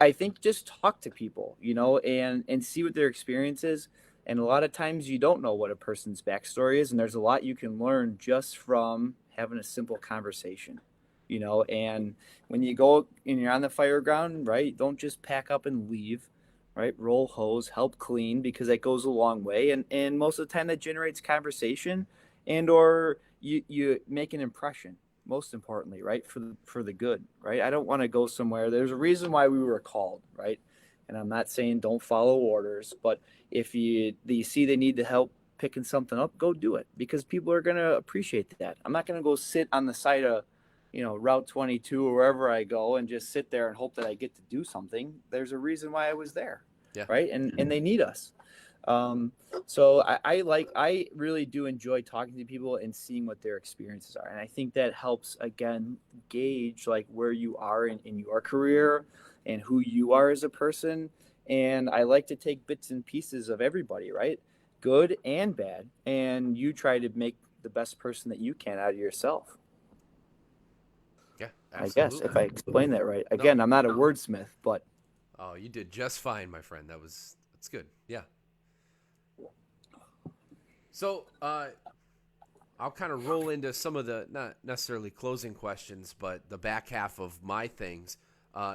I think just talk to people, and see what their experience is. And a lot of times, you don't know what a person's backstory is, and there's a lot you can learn just from having a simple conversation. And when you go and you're on the fire ground, right, don't just pack up and leave, right? Roll hose, help clean, because that goes a long way. And most of the time that generates conversation, and or you make an impression, most importantly, right? For the good, right? I don't want to go somewhere. There's a reason why we were called, right? And I'm not saying don't follow orders, but if you see they need the help picking something up, go do it, because people are going to appreciate that. I'm not going to go sit on the side of Route 22 or wherever I go and just sit there and hope that I get to do something. There's a reason why I was there. Yeah. Right. And they need us. So I really do enjoy talking to people and seeing what their experiences are. And I think that helps, again, gauge like where you are in your career and who you are as a person. And I like to take bits and pieces of everybody, right? Good and bad. And you try to make the best person that you can out of yourself. Yeah, I guess absolutely. if I explain that right. No. Again, I'm not a wordsmith, but Oh, you did just fine, my friend. That's good. Yeah. So, I'll kind of roll into some of the not necessarily closing questions, but the back half of my things.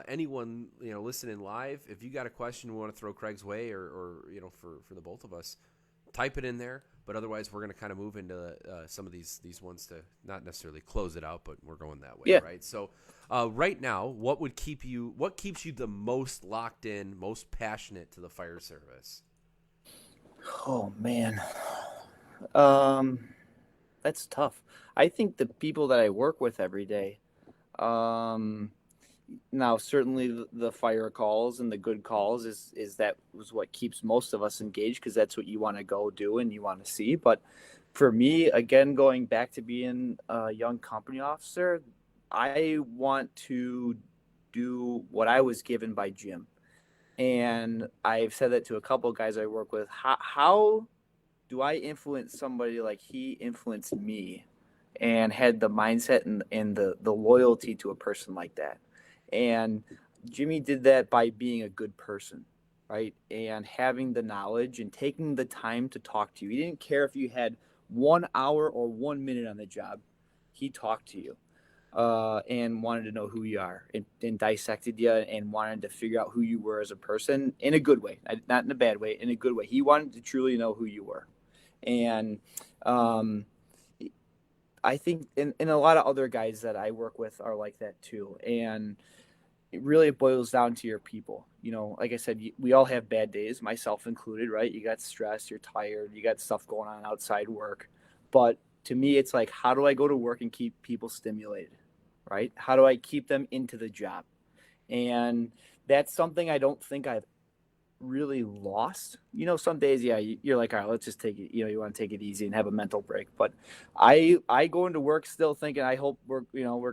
Anyone listening live, if you got a question we want to throw Craig's way, or for the both of us, type it in there. But otherwise, we're going to kind of move into some of these ones to not necessarily close it out, but we're going that way, yeah. right? So, right now, what keeps you the most locked in, most passionate to the fire service? Oh man, um, that's tough. I think the people that I work with every day. Um, Now certainly the fire calls and the good calls is that was what keeps most of us engaged, because that's what you want to go do and you want to see. But for me, again, going back to being a young company officer, I want to do what I was given by Jim. And I've said that to a couple of guys I work with. How do I influence somebody like he influenced me, and had the mindset and the loyalty to a person like that? And Jimmy did that by being a good person, right? And having the knowledge and taking the time to talk to you. He didn't care if you had 1 hour or 1 minute on the job. He talked to you, and wanted to know who you are, and dissected you and wanted to figure out who you were as a person in a good way, not in a bad way, in a good way. He wanted to truly know who you were. And um, I think, and a lot of other guys that I work with are like that too. And it really boils down to your people. Like I said, we all have bad days, myself included, right? You got stress, you're tired, you got stuff going on outside work. But to me, it's like, how do I go to work and keep people stimulated, right? How do I keep them into the job? And that's something I don't think I've really lost. Some days, yeah, you're like, all right, let's just take it. You want to take it easy and have a mental break. But I go into work still thinking, I hope we're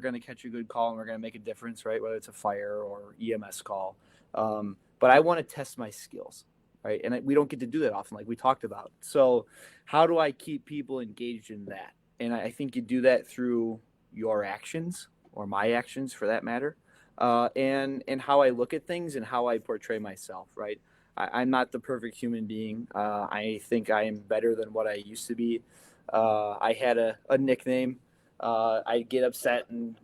going to catch a good call and we're going to make a difference, right? Whether it's a fire or EMS call. But I want to test my skills, right? And we don't get to do that often, like we talked about. So how do I keep people engaged in that? And I think you do that through your actions, or my actions for that matter, and how I look at things and how I portray myself, right? I'm not the perfect human being. I think I am better than what I used to be. I had a nickname. I'd get upset and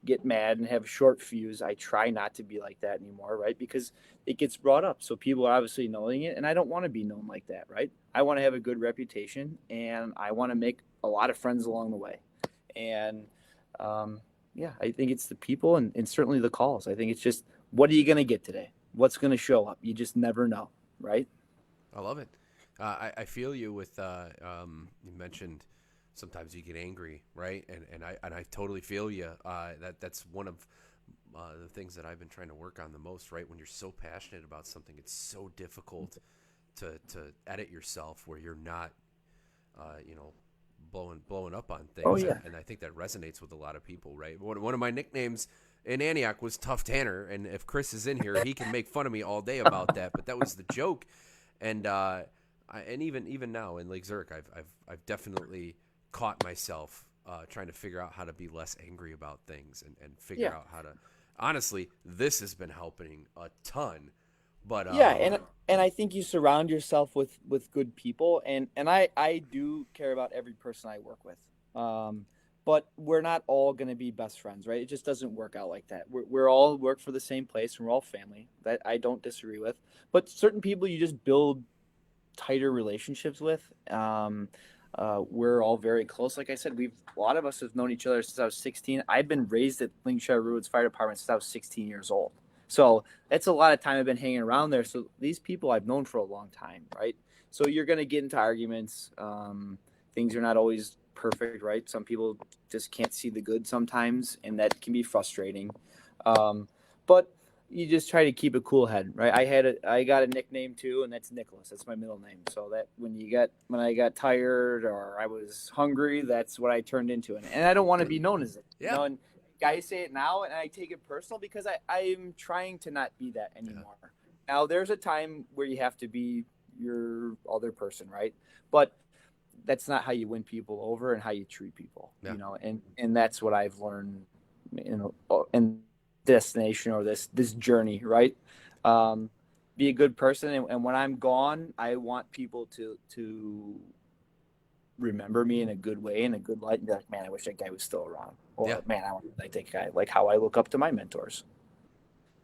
get mad and have short fuse. I try not to be like that anymore, right? Because it gets brought up. So people are obviously knowing it, and I don't want to be known like that, right? I want to have a good reputation, and I want to make a lot of friends along the way. And yeah, I think it's the people and certainly the calls. I think it's just, what are you going to get today? What's going to show up? You just never know, right? I love it. I feel you with you mentioned sometimes you get angry, right? And I totally feel you. That's one of the things that I've been trying to work on the most, right? When you're so passionate about something, it's so difficult to edit yourself where you're not, you know, blowing up on Oh things. yeah. And I think that resonates with a lot of people, right? One of my nicknames in Antioch was Tough Tanner, and if Chris is in here, he can make fun of me all day about that. But that was the joke, and and even now in Lake Zurich, I've definitely caught myself trying to figure out how to be less angry about things and figure Yeah. out how to. Honestly, this has been helping a ton. But Yeah, and I think you surround yourself with good people, and I do care about every person I work with. But we're not all going to be best friends, right? It just doesn't work out like that. We're all work for the same place, and we're all family. That I don't disagree with. But certain people you just build tighter relationships with. We're all very close. Like I said, a lot of us have known each other since I was 16. I've been raised at Lincolnshire Woods Fire Department since I was 16 years old. So that's a lot of time I've been hanging around there. So these people I've known for a long time, right? So you're going to get into arguments. Things are not always perfect, right? Some people just can't see the good sometimes, and that can be frustrating. But you just try to keep a cool head, right? I got a nickname too, and that's Nicholas. That's my middle name. So that when I got tired or I was hungry, that's what I turned into, and I don't want to be known as it, yeah, And guys say it now, and I take it personal because I'm trying to not be that anymore. Yeah. Now there's a time where you have to be your other person, right? But that's not how you win people over and how you treat people, yeah. And that's what I've learned in destination or this journey, right? Be a good person, and when I'm gone, I want people to remember me in a good way, in a good light, and be like, man, I wish that guy was still around, or Yeah. man, I want to be like that guy, like how I look up to my mentors.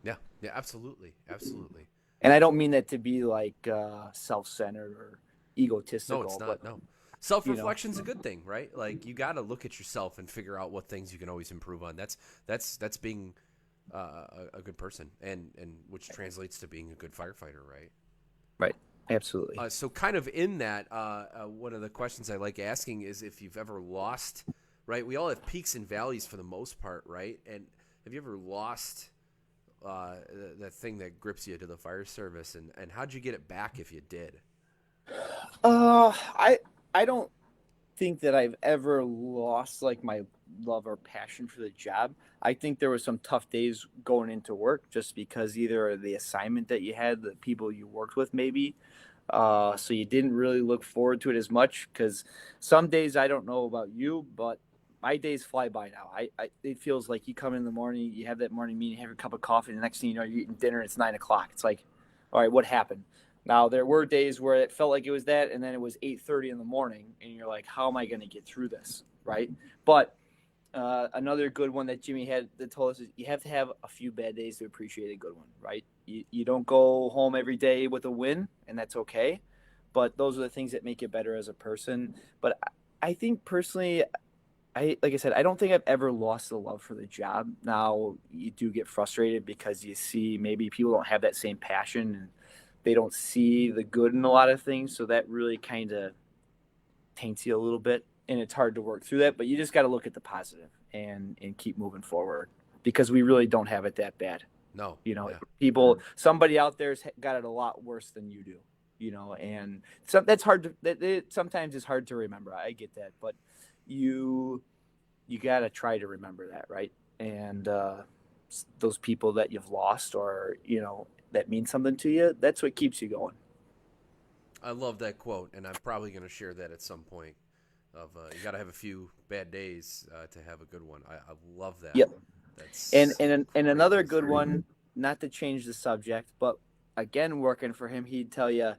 Yeah, yeah, absolutely, absolutely. And I don't mean that to be like self-centered or No, it's egotistical, but not. No, you know, self-reflection's a good thing, right? Like you got to look at yourself and figure out what things you can always improve on. That's being a good person, and which translates to being a good firefighter, right? right, absolutely. So, kind of in that, one of the questions I like asking is if you've ever lost, right? We all have peaks and valleys for the most part, right? And have you ever lost the thing that grips you to the fire service, and how'd you get it back if you did? I don't think that I've ever lost like my love or passion for the job. I think there were some tough days going into work just because either the assignment that you had, the people you worked with, maybe. So you didn't really look forward to it as much because some days I don't know about you, but my days fly by now. It feels like you come in the morning, you have that morning meeting, have a cup of coffee, and the next thing you know, you're eating dinner. And it's 9 o'clock. It's like, all right, what happened? Now there were days where it felt like it was that, and then it was 8:30 in the morning, and you're like, how am I going to get through this, right? But another good one that Jimmy had that told us is you have to have a few bad days to appreciate a good one, right? You don't go home every day with a win, and that's okay. But those are the things that make you better as a person. But I think personally, like I said, I don't think I've ever lost the love for the job. Now you do get frustrated because you see maybe people don't have that same passion and they don't see the good in a lot of things. So that really kind of taints you a little bit, and it's hard to work through that. But you just got to look at the positive and keep moving forward because we really don't have it that bad. No, yeah, People, somebody out there's got it a lot worse than you do. And that's hard to. It sometimes is hard to remember. I get that, but you got to try to remember that, right? And those people that you've lost, or that mean something to you, that's what keeps you going. I love that quote, and I'm probably going to share that at some point. Of you got to have a few bad days to have a good one. I love that. Yep. That's and another good one, not to change the subject, but again, working for him, he'd tell you,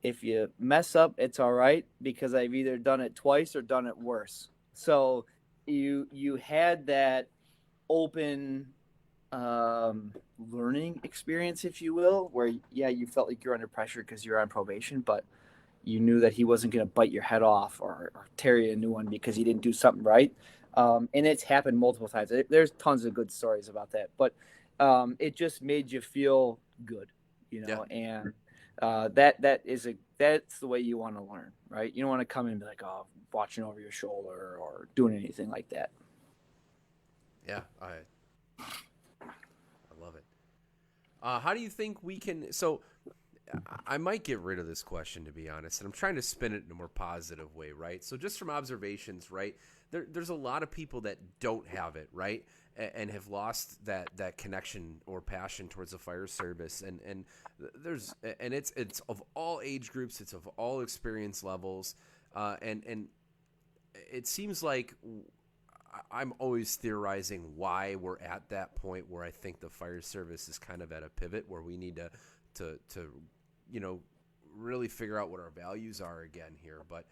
if you mess up, it's all right because I've either done it twice or done it worse. So you had that open learning experience, if you will, where yeah, you felt like you're under pressure because you're on probation, but you knew that he wasn't going to bite your head off or tear you a new one because he didn't do something right. And it's happened multiple times. There's tons of good stories about that, but it just made you feel good, Yeah. and that's the way you want to learn, right? You don't want to come in and be like, oh, watching over your shoulder or doing anything like that. Yeah. I love it. How do you think we can? So I might get rid of this question, to be honest, and I'm trying to spin it in a more positive way, right? So just from observations, right? There's a lot of people that don't have it, right, and have lost that connection or passion towards the fire service, and there's and it's of all age groups, it's of all experience levels, and it seems like I'm always theorizing why we're at that point where I think the fire service is kind of at a pivot where we need to really figure out what our values are again here. But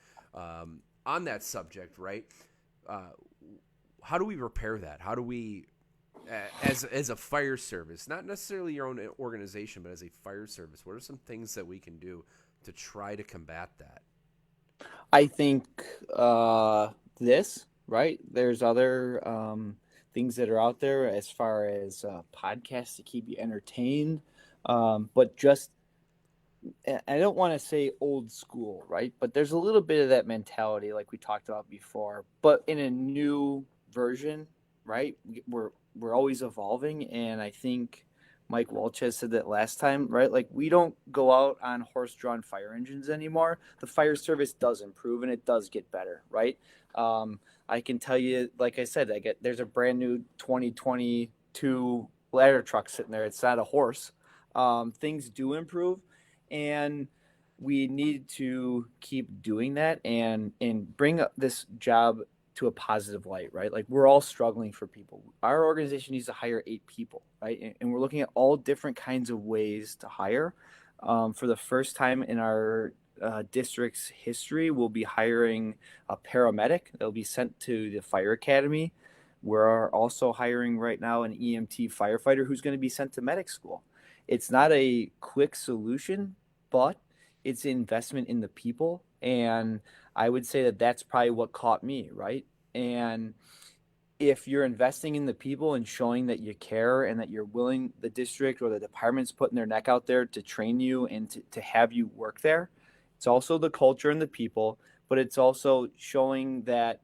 on that subject, right? How do we repair that? How do we, as a fire service, not necessarily your own organization, but as a fire service, what are some things that we can do to try to combat that? I think this, right? There's other things that are out there as far as podcasts to keep you entertained. But just, I don't want to say old school, right? But there's a little bit of that mentality, like we talked about before, but in a new version, right? We're always evolving, and I think Mike Welch has said that last time, right? Like we don't go out on horse-drawn fire engines anymore. The fire service does improve, and it does get better, right? I can tell you, like I said, there's a brand new 2022 ladder truck sitting there. It's not a horse. Things do improve, and we need to keep doing that and bring up this job to a positive light, right? Like we're all struggling for people. Our organization needs to hire 8 people, right? And we're looking at all different kinds of ways to hire. For the first time in our district's history, we'll be hiring a paramedic. They'll be sent to the fire academy. We're also hiring right now an EMT firefighter who's going to be sent to medic school. It's not a quick solution, but it's investment in the people. And I would say that that's probably what caught me, right? And if you're investing in the people and showing that you care and that you're willing, the district or the department's putting their neck out there to train you and to have you work there, it's also the culture and the people, but it's also showing that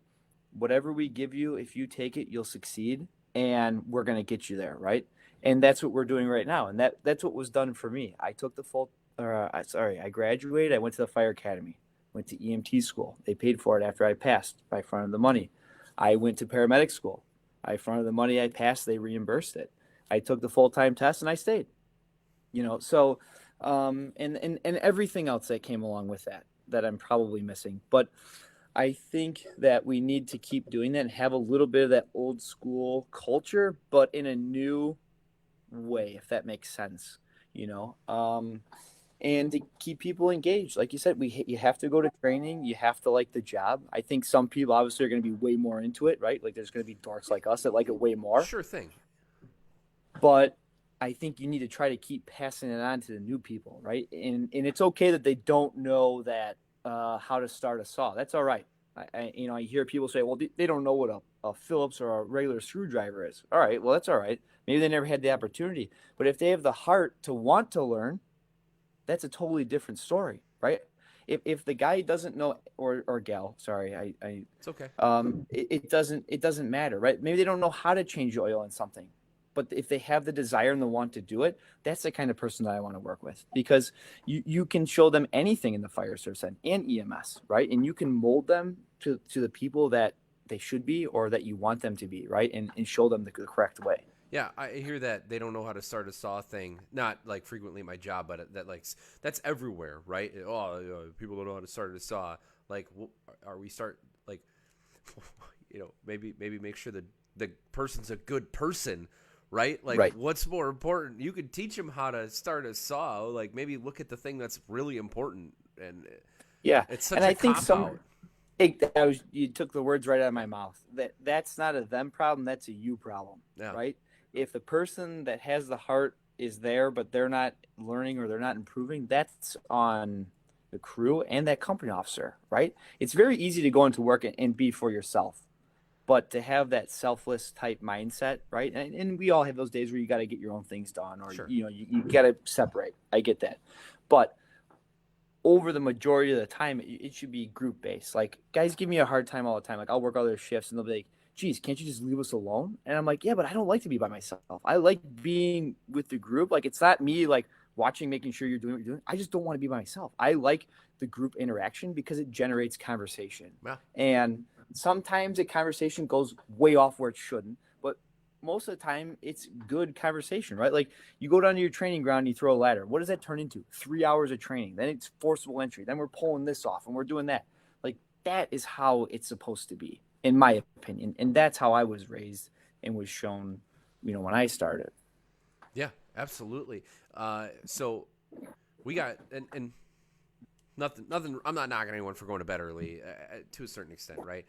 whatever we give you, if you take it, you'll succeed, and we're going to get you there, right? And that's what we're doing right now, and that's what was done for me. I took the full, I graduated. I went to the fire academy, went to EMT school. They paid for it after I passed. I fronted the money. I went to paramedic school. I fronted the money. I passed. They reimbursed it. I took the full-time test and I stayed. So and everything else that came along with that I'm probably missing, but I think that we need to keep doing that and have a little bit of that old school culture, but in a new way, if that makes sense, and to keep people engaged. Like you said, you have to go to training. You have to like the job. I think some people obviously are going to be way more into it, right? Like there's going to be dorks like us that like it way more. Sure thing. But I think you need to try to keep passing it on to the new people, right? And it's okay that they don't know that how to start a saw. That's all right. I hear people say, well, they don't know what a Phillips or a regular screwdriver is. All right, well, that's all right. Maybe they never had the opportunity. But if they have the heart to want to learn, that's a totally different story, right? If the guy doesn't know, or gal, sorry, It's okay. it doesn't matter, right? Maybe they don't know how to change oil in something, but if they have the desire and the want to do it, that's the kind of person that I want to work with, because you can show them anything in the fire service and EMS, right? And you can mold them to the people that they should be or that you want them to be, right? And show them the correct way. Yeah, I hear that they don't know how to start a saw thing. Not like frequently in my job, but that's everywhere, right? Oh, people don't know how to start a saw. Like, are we start like, maybe make sure that the person's a good person, right? Like, Right. what's more important? You could teach them how to start a saw. Like, maybe look at the thing that's really important, and Yeah, it's such and a I think cop out. You took the words right out of my mouth. That's not a them problem. That's a you problem, Yeah, right? If the person that has the heart is there, but they're not learning or they're not improving, that's on the crew and that company officer, right? It's very easy to go into work and be for yourself, but to have that selfless type mindset, right? And we all have those days where you got to get your own things done, or sure. you got to separate. I get that, but over the majority of the time, it should be group based. Like, guys give me a hard time all the time. Like, I'll work other shifts and they'll be like, geez, can't you just leave us alone? And I'm like, yeah, but I don't like to be by myself. I like being with the group. Like, it's not me like watching, making sure you're doing what you're doing. I just don't want to be by myself. I like the group interaction because it generates conversation. Yeah, And sometimes a conversation goes way off where it shouldn't. But most of the time, it's good conversation, right? Like, you go down to your training ground and you throw a ladder. What does that turn into? 3 hours of training. Then it's forcible entry. Then we're pulling this off and we're doing that. Like, that is how it's supposed to be, in my opinion. And that's how I was raised and was shown, when I started. yeah, absolutely. So we got and nothing. I'm not knocking anyone for going to bed early to a certain extent, right?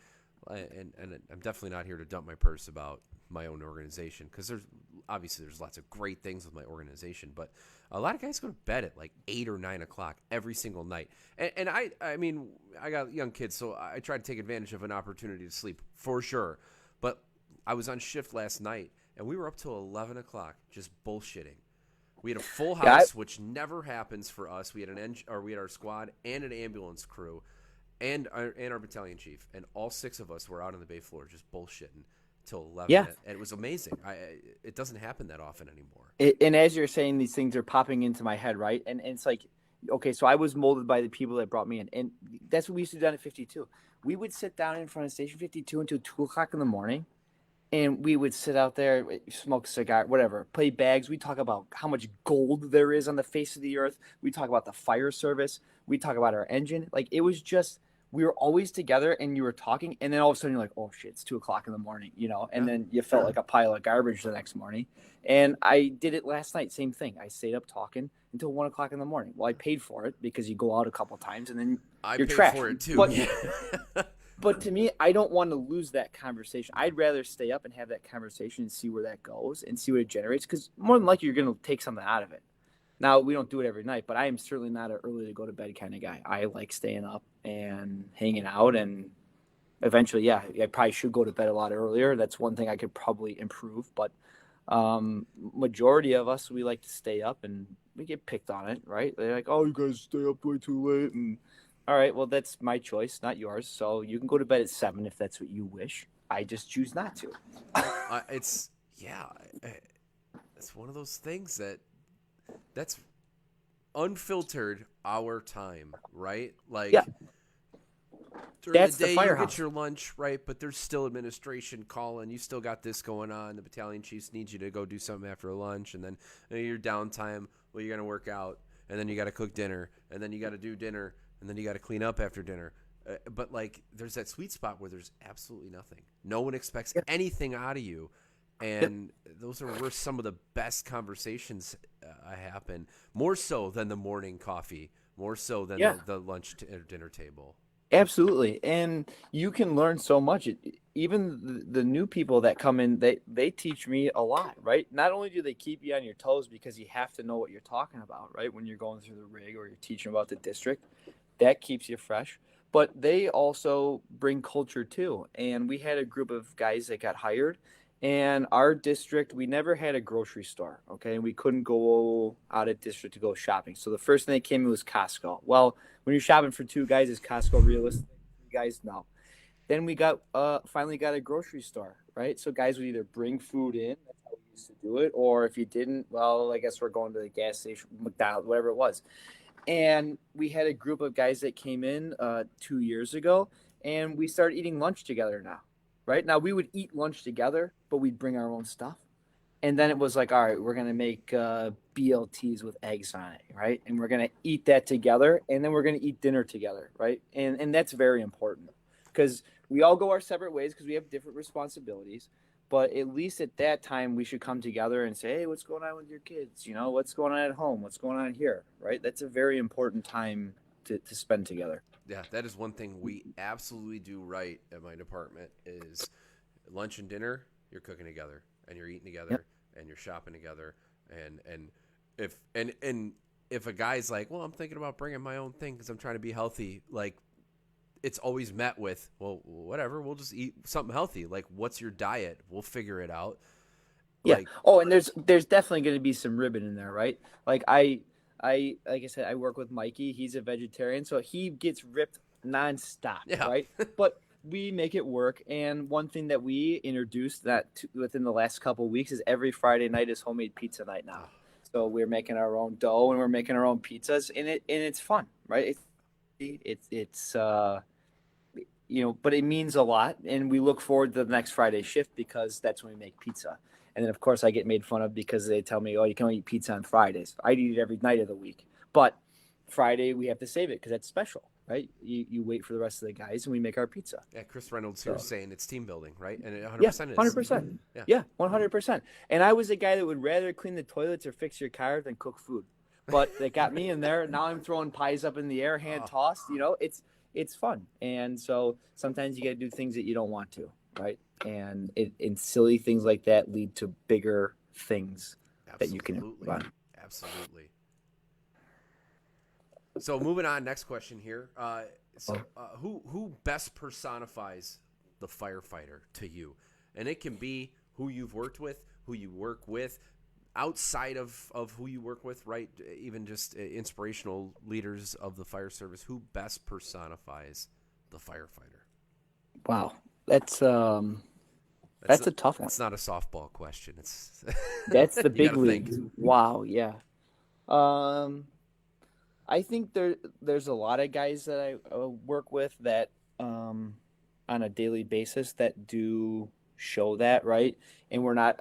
And I'm definitely not here to dump my purse about my own organization because there's lots of great things with my organization, but a lot of guys go to bed at like 8 or 9 o'clock every single night. And I mean, I got young kids, so I try to take advantage of an opportunity to sleep for sure. But I was on shift last night, and we were up till 11 o'clock just bullshitting. We had a full Yeah, house, which never happens for us. We had we had our squad and an ambulance crew, and our battalion chief, and all six of us were out on the bay floor just bullshitting till 11. yeah. And it was amazing. It doesn't happen that often anymore. And as you're saying, these things are popping into my head, right? And it's like, okay, so I was molded by the people that brought me in, and that's what we used to do down at 52. We would sit down in front of Station 52 until 2 o'clock in the morning, and we would sit out there, smoke a cigar, whatever, play bags. We talk about how much gold there is on the face of the earth. We talk about the fire service. We talk about our engine. Like, it was just, we were always together, and you were talking, and then all of a sudden you're like, oh shit, it's 2 o'clock in the morning, and Yeah. then you felt like a pile of garbage the next morning. And I did it last night, same thing. I stayed up talking until 1 o'clock in the morning. Well, I paid for it because you go out a couple times and then I you're paid trash. for it too. But Yeah. but to me, I don't want to lose that conversation. I'd rather stay up and have that conversation and see where that goes and see what it generates, because more than likely you're going to take something out of it. Now, we don't do it every night, but I am certainly not an early to go to bed kind of guy. I like staying up and hanging out, and eventually, yeah, I probably should go to bed a lot earlier. That's one thing I could probably improve, but majority of us, we like to stay up, and we get picked on it, right? They're like, oh, you guys stay up way too late, and all right, well, that's my choice, not yours. So you can go to bed at 7 if that's what you wish. I just choose not to. It's yeah. It's one of those things that's unfiltered our time, right? Like Yeah, during the that's the day, you get firehouse. your lunch, right? But there's still administration calling. You still got this going on. The battalion chiefs need you to go do something after lunch, and then your downtime. Well, you're gonna work out, and then you got to cook dinner, and then you got to do dinner, and then you got to clean up after dinner. But like, there's that sweet spot where there's absolutely nothing. No one expects Yep. anything out of you, Yep. and those are where some of the best conversations happen. More so than the morning coffee. More so than Yeah. the lunch or dinner table. Absolutely. And you can learn so much. Even the new people that come in, they teach me a lot, right? Not only do they keep you on your toes because you have to know what you're talking about, right? When you're going through the rig or you're teaching about the district, that keeps you fresh. But they also bring culture too. And we had a group of guys that got hired. And our district, we never had a grocery store, okay? And we couldn't go out of district to go shopping. So the first thing that came in was Costco. Well, when you're shopping for two guys, is Costco realistic? You guys, no. Then we got finally got a grocery store, right? So guys would either bring food in, that's how we used to do it, or if you didn't, well, I guess we're going to the gas station, McDonald's, whatever it was. And we had a group of guys that came in 2 years ago, and we started eating lunch together now. Right now, we would eat lunch together, but we'd bring our own stuff. And then it was like, all right, we're gonna make BLTs with eggs on it, right? And we're gonna eat that together, and then we're gonna eat dinner together, right? And that's very important because we all go our separate ways because we have different responsibilities. But at least at that time, we should come together and say, hey, what's going on with your kids? What's going on at home? What's going on here, right? That's a very important time to spend together. Yeah, that is one thing we absolutely do right at my department is lunch and dinner, you're cooking together and you're eating Yep. together and you're shopping together and and if a guy's like, "Well, I'm thinking about bringing my own thing cuz I'm trying to be healthy." Like it's always met with, "Well, whatever, we'll just eat something healthy." Like, "What's your diet? We'll figure it out." Yeah. Like, Oh, and there's definitely going to be some ribbon in there, right? Like I like I said, I work with Mikey. He's a vegetarian, so he gets ripped nonstop, yeah. right? But we make it work. And one thing that we introduced within the last couple of weeks is every Friday night is homemade pizza night now. Oh, So we're making our own dough and we're making our own pizzas, and it's fun, right? It's but it means a lot, and we look forward to the next Friday shift because that's when we make pizza. And then, of course, I get made fun of because they tell me, "Oh, you can only eat pizza on Fridays." I eat it every night of the week, but Friday we have to save it because that's special, right? You wait for the rest of the guys, and we make our pizza. yeah, Chris Reynolds here is So saying it's team building, right? And it yeah, 100% is. 100%. Yeah. Yeah, 100%. And I was a guy that would rather clean the toilets or fix your car than cook food. But they got me in there. Now I'm throwing pies up in the air, hand Oh, tossed. It's fun. And so sometimes you got to do things that you don't want to, right? And silly things like that lead to bigger things that you can improve absolutely. on. Absolutely. So moving on, next question here. Who best personifies the firefighter to you? And it can be who you've worked with, who you work with, outside of who you work with, right? Even just inspirational leaders of the fire service. Who best personifies the firefighter? Wow, that's um, That's that's not, a tough one. that's not a softball question. It's That's the you got big to think. leagues. Wow, yeah. Um, I think there's a lot of guys that I work with that um, on a daily basis that do show that, right? And we're not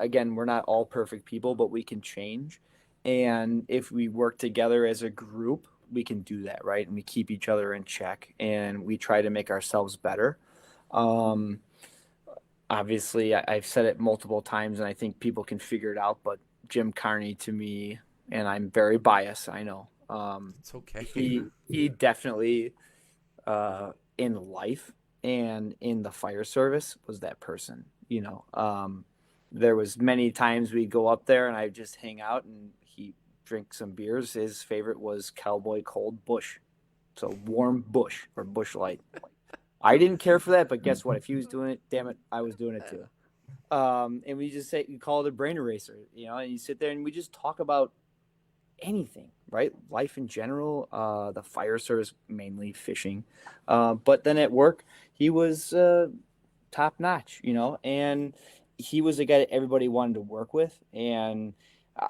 all perfect people, but we can change. And if we work together as a group, we can do that, right? And we keep each other in check and we try to make ourselves better. Um, Obviously, I've said it multiple times and I think people can figure it out, but Jim Carney to me, and I'm very biased, I know. It's okay. He definitely in life and in the fire service was that person. There was many times we'd go up there and I just hang out and he drink some beers. His favorite was Cowboy Cold Bush, so warm Bush or Bush Light. I didn't care for that, but guess what? If he was doing it, damn it, I was doing it too. And we just say you call it a brain eraser, and you sit there and we just talk about anything, right? Life in general, the fire service, mainly fishing. But then at work, he was top notch, and he was a guy that everybody wanted to work with. And I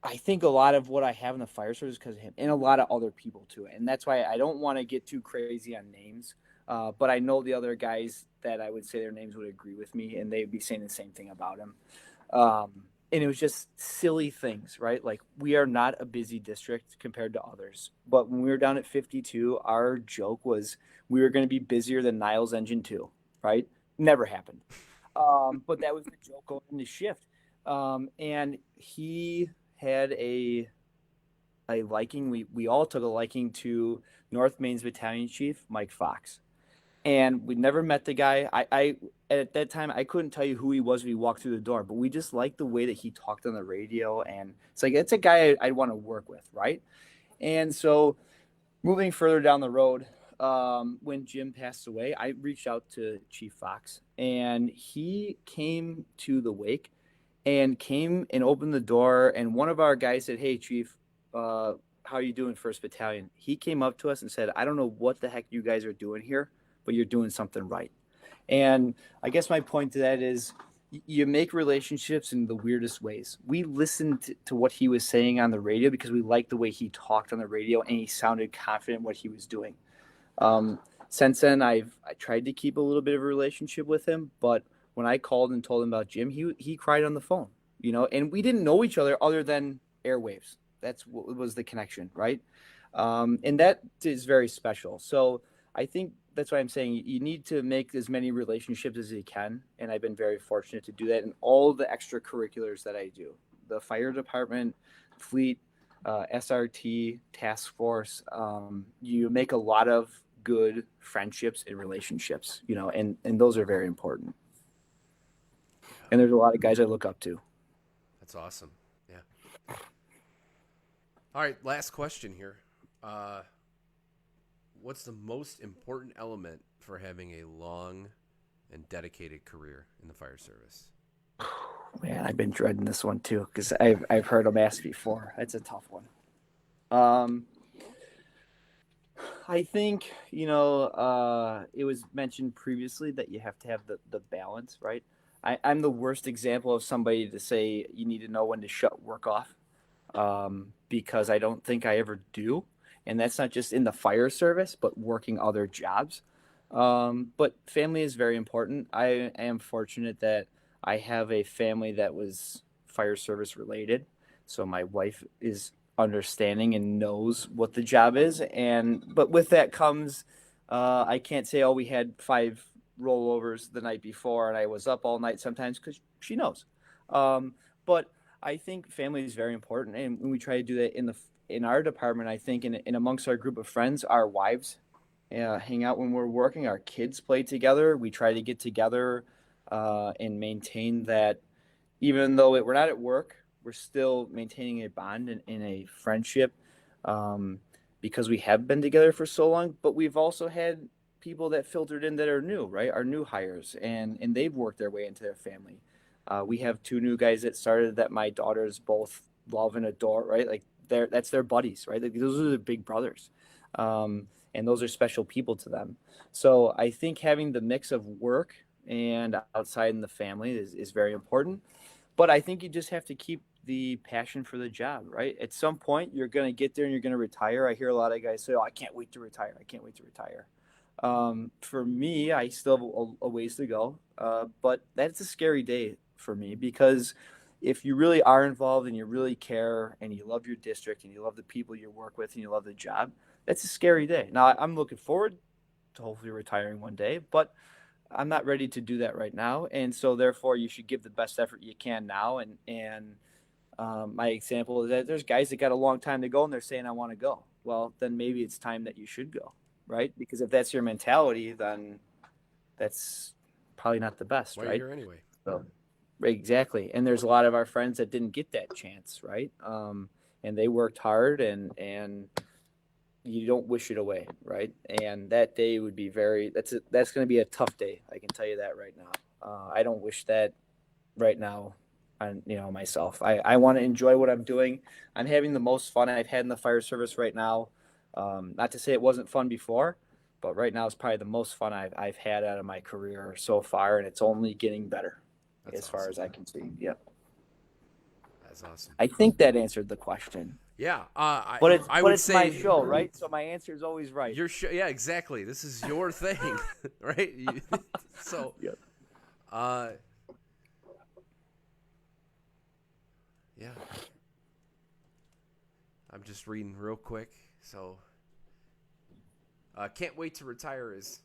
I think a lot of what I have in the fire service is because of him and a lot of other people too. And that's why I don't want to get too crazy on names. But I know the other guys that I would say their names would agree with me and they'd be saying the same thing about him. And it was just silly things, right? Like we are not a busy district compared to others. But when we were down at 52, our joke was we were going to be busier than Niles Engine 2, right? Never happened. But that was the joke going into shift. And he had a liking. We all took a liking to North Main's battalion chief, Mike Fox. And we never met the guy. I at that time I couldn't tell you who he was when he walked through the door, but we just liked the way that he talked on the radio, and it's like it's a guy I'd want to work with, right? And so moving further down the road, when Jim passed away, I reached out to Chief Fox, and he came to the wake and came and opened the door. And one of our guys said, "Hey, Chief, how are you doing, First Battalion?" He came up to us and said, "I don't know what the heck you guys are doing here, but you're doing something right." And I guess my point to that is you make relationships in the weirdest ways. We listened to what he was saying on the radio because we liked the way he talked on the radio and he sounded confident in what he was doing. Since then, I tried to keep a little bit of a relationship with him, but when I called and told him about Jim, he cried on the phone, and we didn't know each other than airwaves. That's what was the connection, right? And that is very special. So I think that's why I'm saying you need to make as many relationships as you can, and I've been very fortunate to do that in all the extracurriculars that I do. The fire department, fleet, SRT, task force. You make a lot of good friendships and relationships, and those are very important. And there's a lot of guys I look up to. That's awesome. Yeah. All right, last question here. What's the most important element for having a long and dedicated career in the fire service? Man, I've been dreading this one too because I've heard them ask before. It's a tough one. Um, I think it was mentioned previously that you have to have the balance, right? I'm the worst example of somebody to say you need to know when to shut work off, because I don't think I ever do, and that's not just in the fire service, but working other jobs. But family is very important. I am fortunate that I have a family that was fire service related. So my wife is understanding and knows what the job is. But with that comes, I can't say, oh, we had 5 rollovers the night before and I was up all night sometimes because she knows. But I think family is very important. And when we try to do that in our department, I think in amongst our group of friends, our wives hang out when we're working. Our kids play together. We try to get together and maintain that, even though we're not at work, we're still maintaining a bond and a friendship, because we have been together for so long. But we've also had people that filtered in that are new, right? Our new hires, and they've worked their way into their family. We have 2 new guys that started that my daughters both love and adore, right? Like that's their buddies, right? Like those are the big brothers. And those are special people to them. So I think having the mix of work and outside in the family is very important. But I think you just have to keep the passion for the job, right? At some point, you're going to get there and you're going to retire. I hear a lot of guys say, oh, I can't wait to retire. I can't wait to retire. For me, I still have a ways to go. But that's a scary day for me because if you really are involved and you really care and you love your district and you love the people you work with and you love the job, that's a scary day. Now, I'm looking forward to hopefully retiring one day, but I'm not ready to do that right now. And so therefore you should give the best effort you can now. And my example is that there's guys that got a long time to go and they're saying, I want to go. Well, then maybe it's time that you should go, right? Because if that's your mentality, then that's probably not the best, Why are you right? here anyway? So, exactly. And there's a lot of our friends that didn't get that chance, right? And they worked hard and you don't wish it away, right? And that day would be that's going to be a tough day. I can tell you that right now. I don't wish that right now on myself. I want to enjoy what I'm doing. I'm having the most fun I've had in the fire service right now. Not to say it wasn't fun before, but right now it's probably the most fun I've had out of my career so far, and it's only getting better. That's as awesome. Far as I can see. Yep. That's awesome. I think that answered the question. Yeah, I would say my show, right? So my answer is always right. Your show, yeah, exactly. This is your thing, right? So, yep. Yeah. I'm just reading real quick. So, can't wait to retire is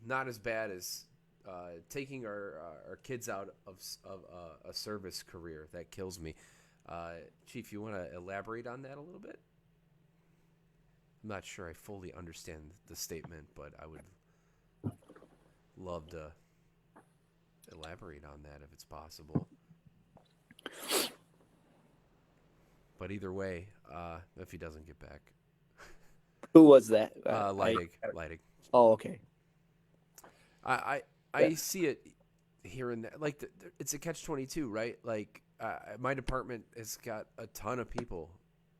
not as bad as taking our kids out of a service career. That kills me. Chief, you want to elaborate on that a little bit? I'm not sure I fully understand the statement, but I would love to elaborate on that if it's possible. But either way, if he doesn't get back. Who was that? Leidig. Oh, okay. I see it here and there. Like, it's a catch-22, right? Like, my department has got a ton of people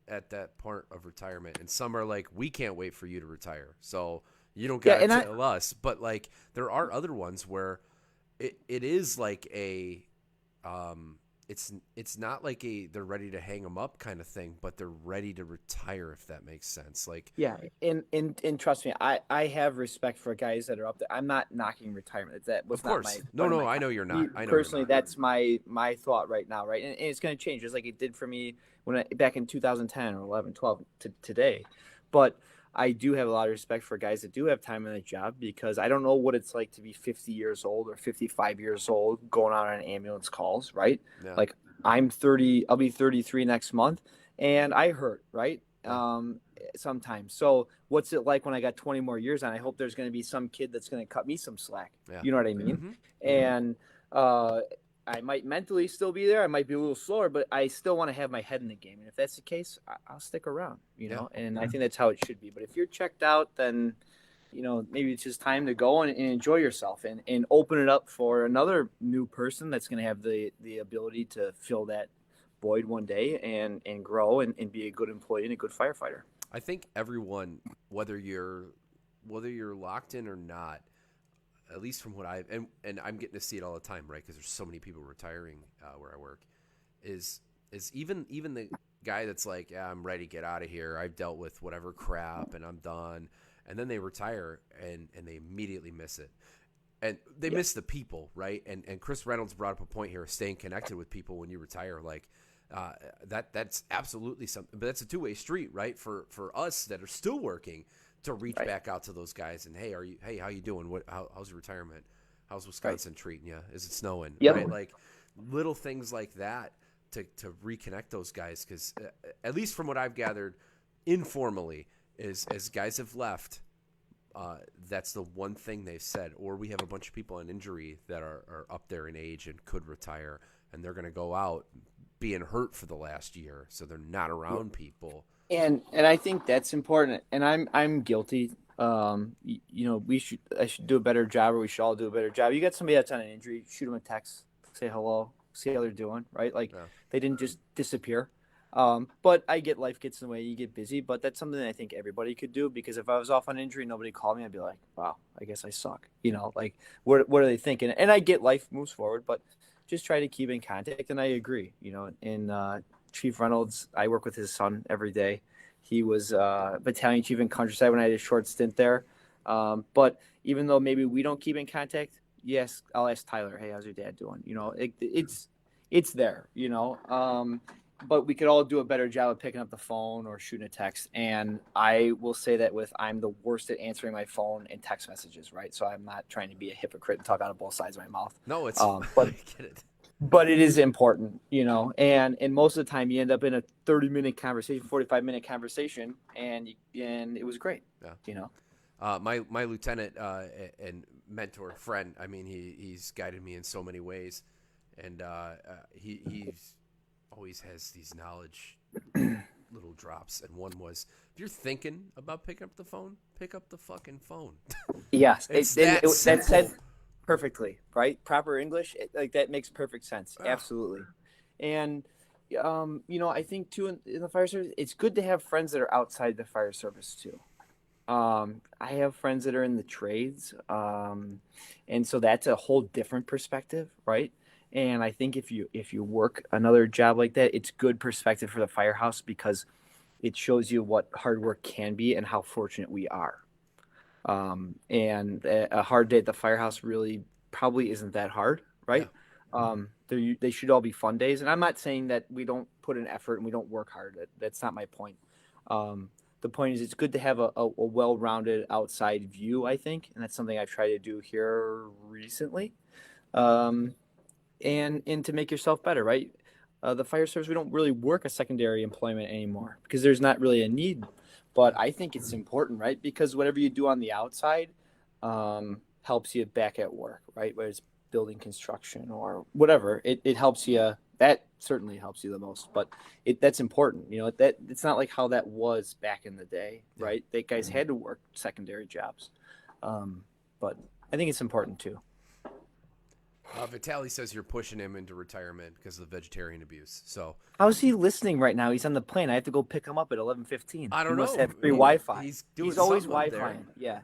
at that part of retirement, and some are like, we can't wait for you to retire, so you don't got to tell us. But, like, there are other ones where it is like a it's not like they're ready to hang them up kind of thing, but they're ready to retire, if that makes sense. Like, yeah, and trust me, I have respect for guys that are up there. I'm not knocking retirement. That was of course. not my no, I know you're not. I know personally, you're not. that's my thought right now, right? And it's going to change, just like it did for me back in 2010 or 11, 12 to today. But I do have a lot of respect for guys that do have time in the job, because I don't know what it's like to be 50 years old or 55 years old going out on ambulance calls, right? Yeah. Like, I'm 30, I'll be 33 next month, and I hurt, right? Yeah. Sometimes. So what's it like when I got 20 more years on? I hope there's going to be some kid that's going to cut me some slack. Yeah. You know what I mean? Mm-hmm. And uh, I might mentally still be there. I might be a little slower, but I still want to have my head in the game. And if that's the case, I'll stick around, Yeah. and I think that's how it should be. But if you're checked out, then, maybe it's just time to go and enjoy yourself and open it up for another new person that's going to have the ability to fill that void one day and grow and be a good employee and a good firefighter. I think everyone, whether you're locked in or not, at least from what and I'm getting to see it all the time, right? Because there's so many people retiring where I work. Is even the guy that's like, yeah, I'm ready to get out of here. I've dealt with whatever crap and I'm done. And then they retire and they immediately miss it. And they miss the people, right? And Chris Reynolds brought up a point here: staying connected with people when you retire, like that's absolutely something. But that's a two-way street, right? For us that are still working, to reach Right. back out to those guys and hey, how you doing? How's your retirement? How's Wisconsin treating you? Is it snowing? Yep. Right, like little things like that to reconnect those guys, because at least from what I've gathered informally, is as guys have left. That's the one thing they've said. Or we have a bunch of people on injury that are up there in age and could retire, and they're going to go out being hurt for the last year, so they're not around people. And I think that's important. And I'm guilty. I should do a better job, or we should all do a better job. You got somebody that's on an injury, shoot them a text, say hello, see how they're doing, right? Like Yeah. they didn't just disappear. But I get life gets in the way, you get busy, but that's something that I think everybody could do, because if I was off on injury and nobody called me, I'd be like, wow, I guess I suck. Like what are they thinking? And I get life moves forward, but just try to keep in contact. And I agree, in Chief Reynolds, I work with his son every day. He was battalion chief in Countryside when I had a short stint there. But even though maybe we don't keep in contact, yes, I'll ask Tyler, hey, how's your dad doing? It's there, but we could all do a better job of picking up the phone or shooting a text. And I will say that I'm the worst at answering my phone and text messages, right? So I'm not trying to be a hypocrite and talk out of both sides of my mouth. No, it's But I get it. but it is important, and most of the time you end up in a 30-minute conversation, 45-minute conversation, and it was great. Yeah. My lieutenant and mentor friend. I mean, he's guided me in so many ways, and he's always has these knowledge little drops. And one was, if you're thinking about picking up the phone, pick up the fucking phone. Yes, It's that simple. said perfectly, right? Proper English, like that makes perfect sense. Ugh. Absolutely. And I think too in the fire service, it's good to have friends that are outside the fire service too. I have friends that are in the trades, and so that's a whole different perspective, right? And I think if you work another job like that, it's good perspective for the firehouse, because it shows you what hard work can be and how fortunate we are. And a hard day at the firehouse really probably isn't that hard, Yeah. right? They should all be fun days. And I'm not saying that we don't put in effort and we don't work hard. That's not my point. The point is, it's good to have a well-rounded outside view, I think, and that's something I've tried to do here recently. Um, and to make yourself better, right? The fire service, we don't really work a secondary employment anymore because there's not really a need. But I think it's important, right? Because whatever you do on the outside helps you back at work, right? Whether it's building construction or whatever, it helps you. That certainly helps you the most. But that's important, that it's not like how that was back in the day, right? That guys had to work secondary jobs. But I think it's important too. Vitali says you're pushing him into retirement because of the vegetarian abuse. So How's he listening right now? He's on the plane. I have to go pick him up at 11:15. I don't He must know. have free Wi-Fi. He's doing He's always something up there. Wi-Fi. Yeah.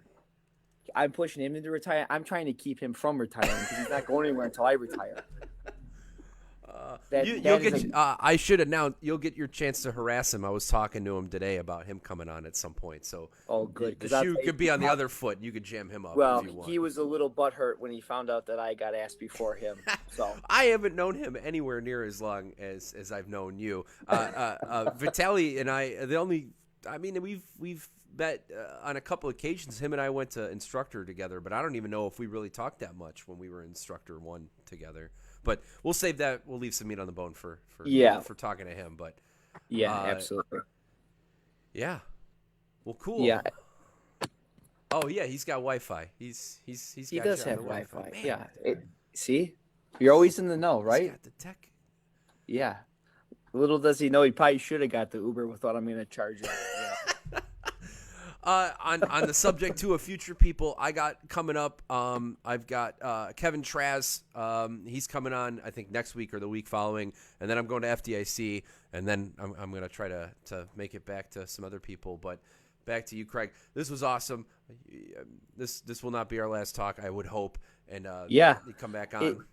I'm pushing him into retire. I'm trying to keep him from retiring because he's not going anywhere until I retire. I should announce you'll get your chance to harass him. I was talking to him today about him coming on at some point. So good. The shoe could be on the other foot. You could jam him up Well, if you want. he was a little butthurt when he found out that I got asked before him. So I haven't known him anywhere near as long as I've known you. Vitali and we've met on a couple occasions. Him and I went to instructor together, but I don't even know if we really talked that much when we were instructor one together. But we'll save that. We'll leave some meat on the bone for talking to him. But yeah, absolutely. Yeah. Well, cool. Yeah, Oh yeah, he's got Wi-Fi. He's he got does you on have the Wi-Fi. Wi-Fi. Man, Yeah. See, you're always in the know, he's right? got the tech. Yeah. Little does he know, he probably should have got the Uber with what I'm going to charge him. On the subject too of future people, I got coming up. I've got Kevin Traz. He's coming on, I think next week or the week following, and then I'm going to FDIC, and then I'm going to try to make it back to some other people. But back to you, Craig. This was awesome. This will not be our last talk, I would hope. And Yeah. you come back It, on,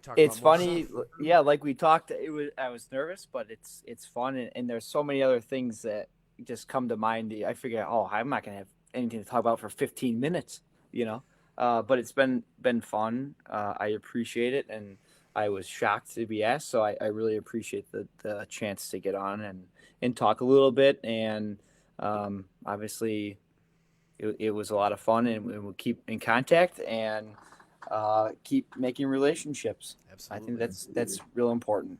talk it's about more funny. stuff. Yeah, like we talked, I was nervous, but it's fun, and there's so many other things that just come to mind. I figure, oh, I'm not gonna have anything to talk about for 15 minutes, you know. But it's been fun. I appreciate it, and I was shocked to be asked. So I really appreciate the chance to get on and talk a little bit. And obviously, it was a lot of fun, and we'll keep in contact and keep making relationships. I think Absolutely. that's real important.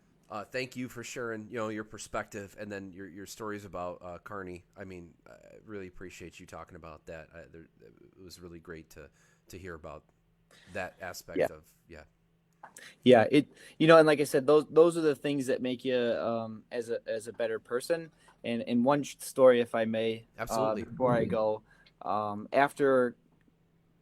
Thank you for sharing, your perspective and then your stories about Carney. I mean, I really appreciate you talking about that. It was really great to hear about that aspect Yeah. of Yeah, and like I said, those are the things that make you as a better person. And one story, if I may, Absolutely. before I go, after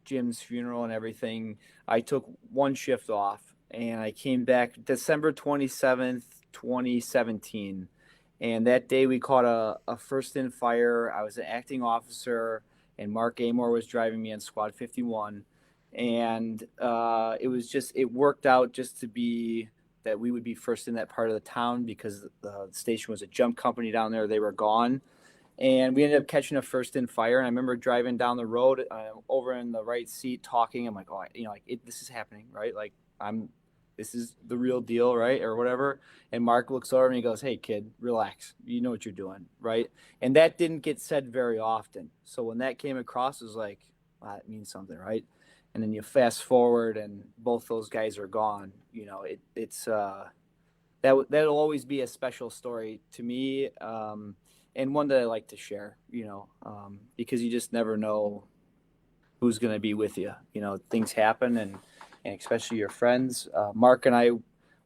Jim's funeral and everything, I took one shift off, and I came back December 27th, 2017. And that day we caught a first in fire. I was an acting officer, and Mark Amor was driving me on Squad 51. And it worked out just to be that we would be first in that part of the town because the station was a jump company down there. They were gone, and we ended up catching a first in fire. And I remember driving down the road, over in the right seat, talking. I'm like, oh, this is happening, right? Like, this is the real deal, right, or whatever. And Mark looks over and he goes, "Hey, kid, relax. You know what you're doing, right?" And that didn't get said very often. So when that came across, it was like, wow, that means something, right? And then you fast forward, and both those guys are gone. It's that'll always be a special story to me, and one that I like to share. Because you just never know who's going to be with you. Things happen, and especially your friends. Mark and I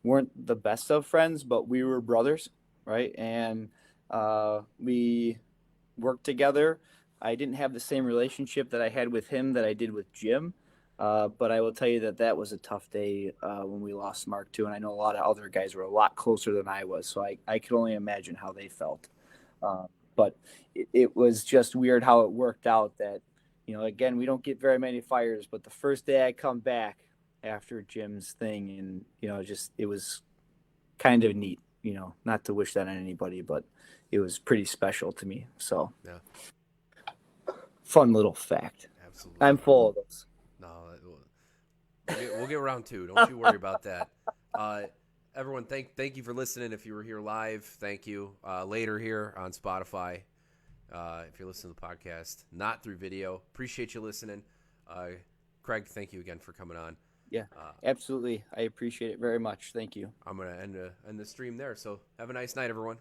weren't the best of friends, but we were brothers, right? And we worked together. I didn't have the same relationship that I had with him that I did with Jim. But I will tell you that was a tough day when we lost Mark too. And I know a lot of other guys were a lot closer than I was. So I could only imagine how they felt. But it was just weird how it worked out that, again, we don't get very many fires, but the first day I come back after Jim's thing, and, it was kind of neat, not to wish that on anybody, but it was pretty special to me. So yeah. fun little fact. Absolutely. I'm full of those. No, we'll get around two. Don't you worry about that. Everyone, thank you for listening. If you were here live, thank you. Later here on Spotify, if you're listening to the podcast, not through video, appreciate you listening. Craig, thank you again for coming on. Yeah, absolutely. I appreciate it very much. Thank you. I'm gonna end the stream there. So have a nice night, everyone.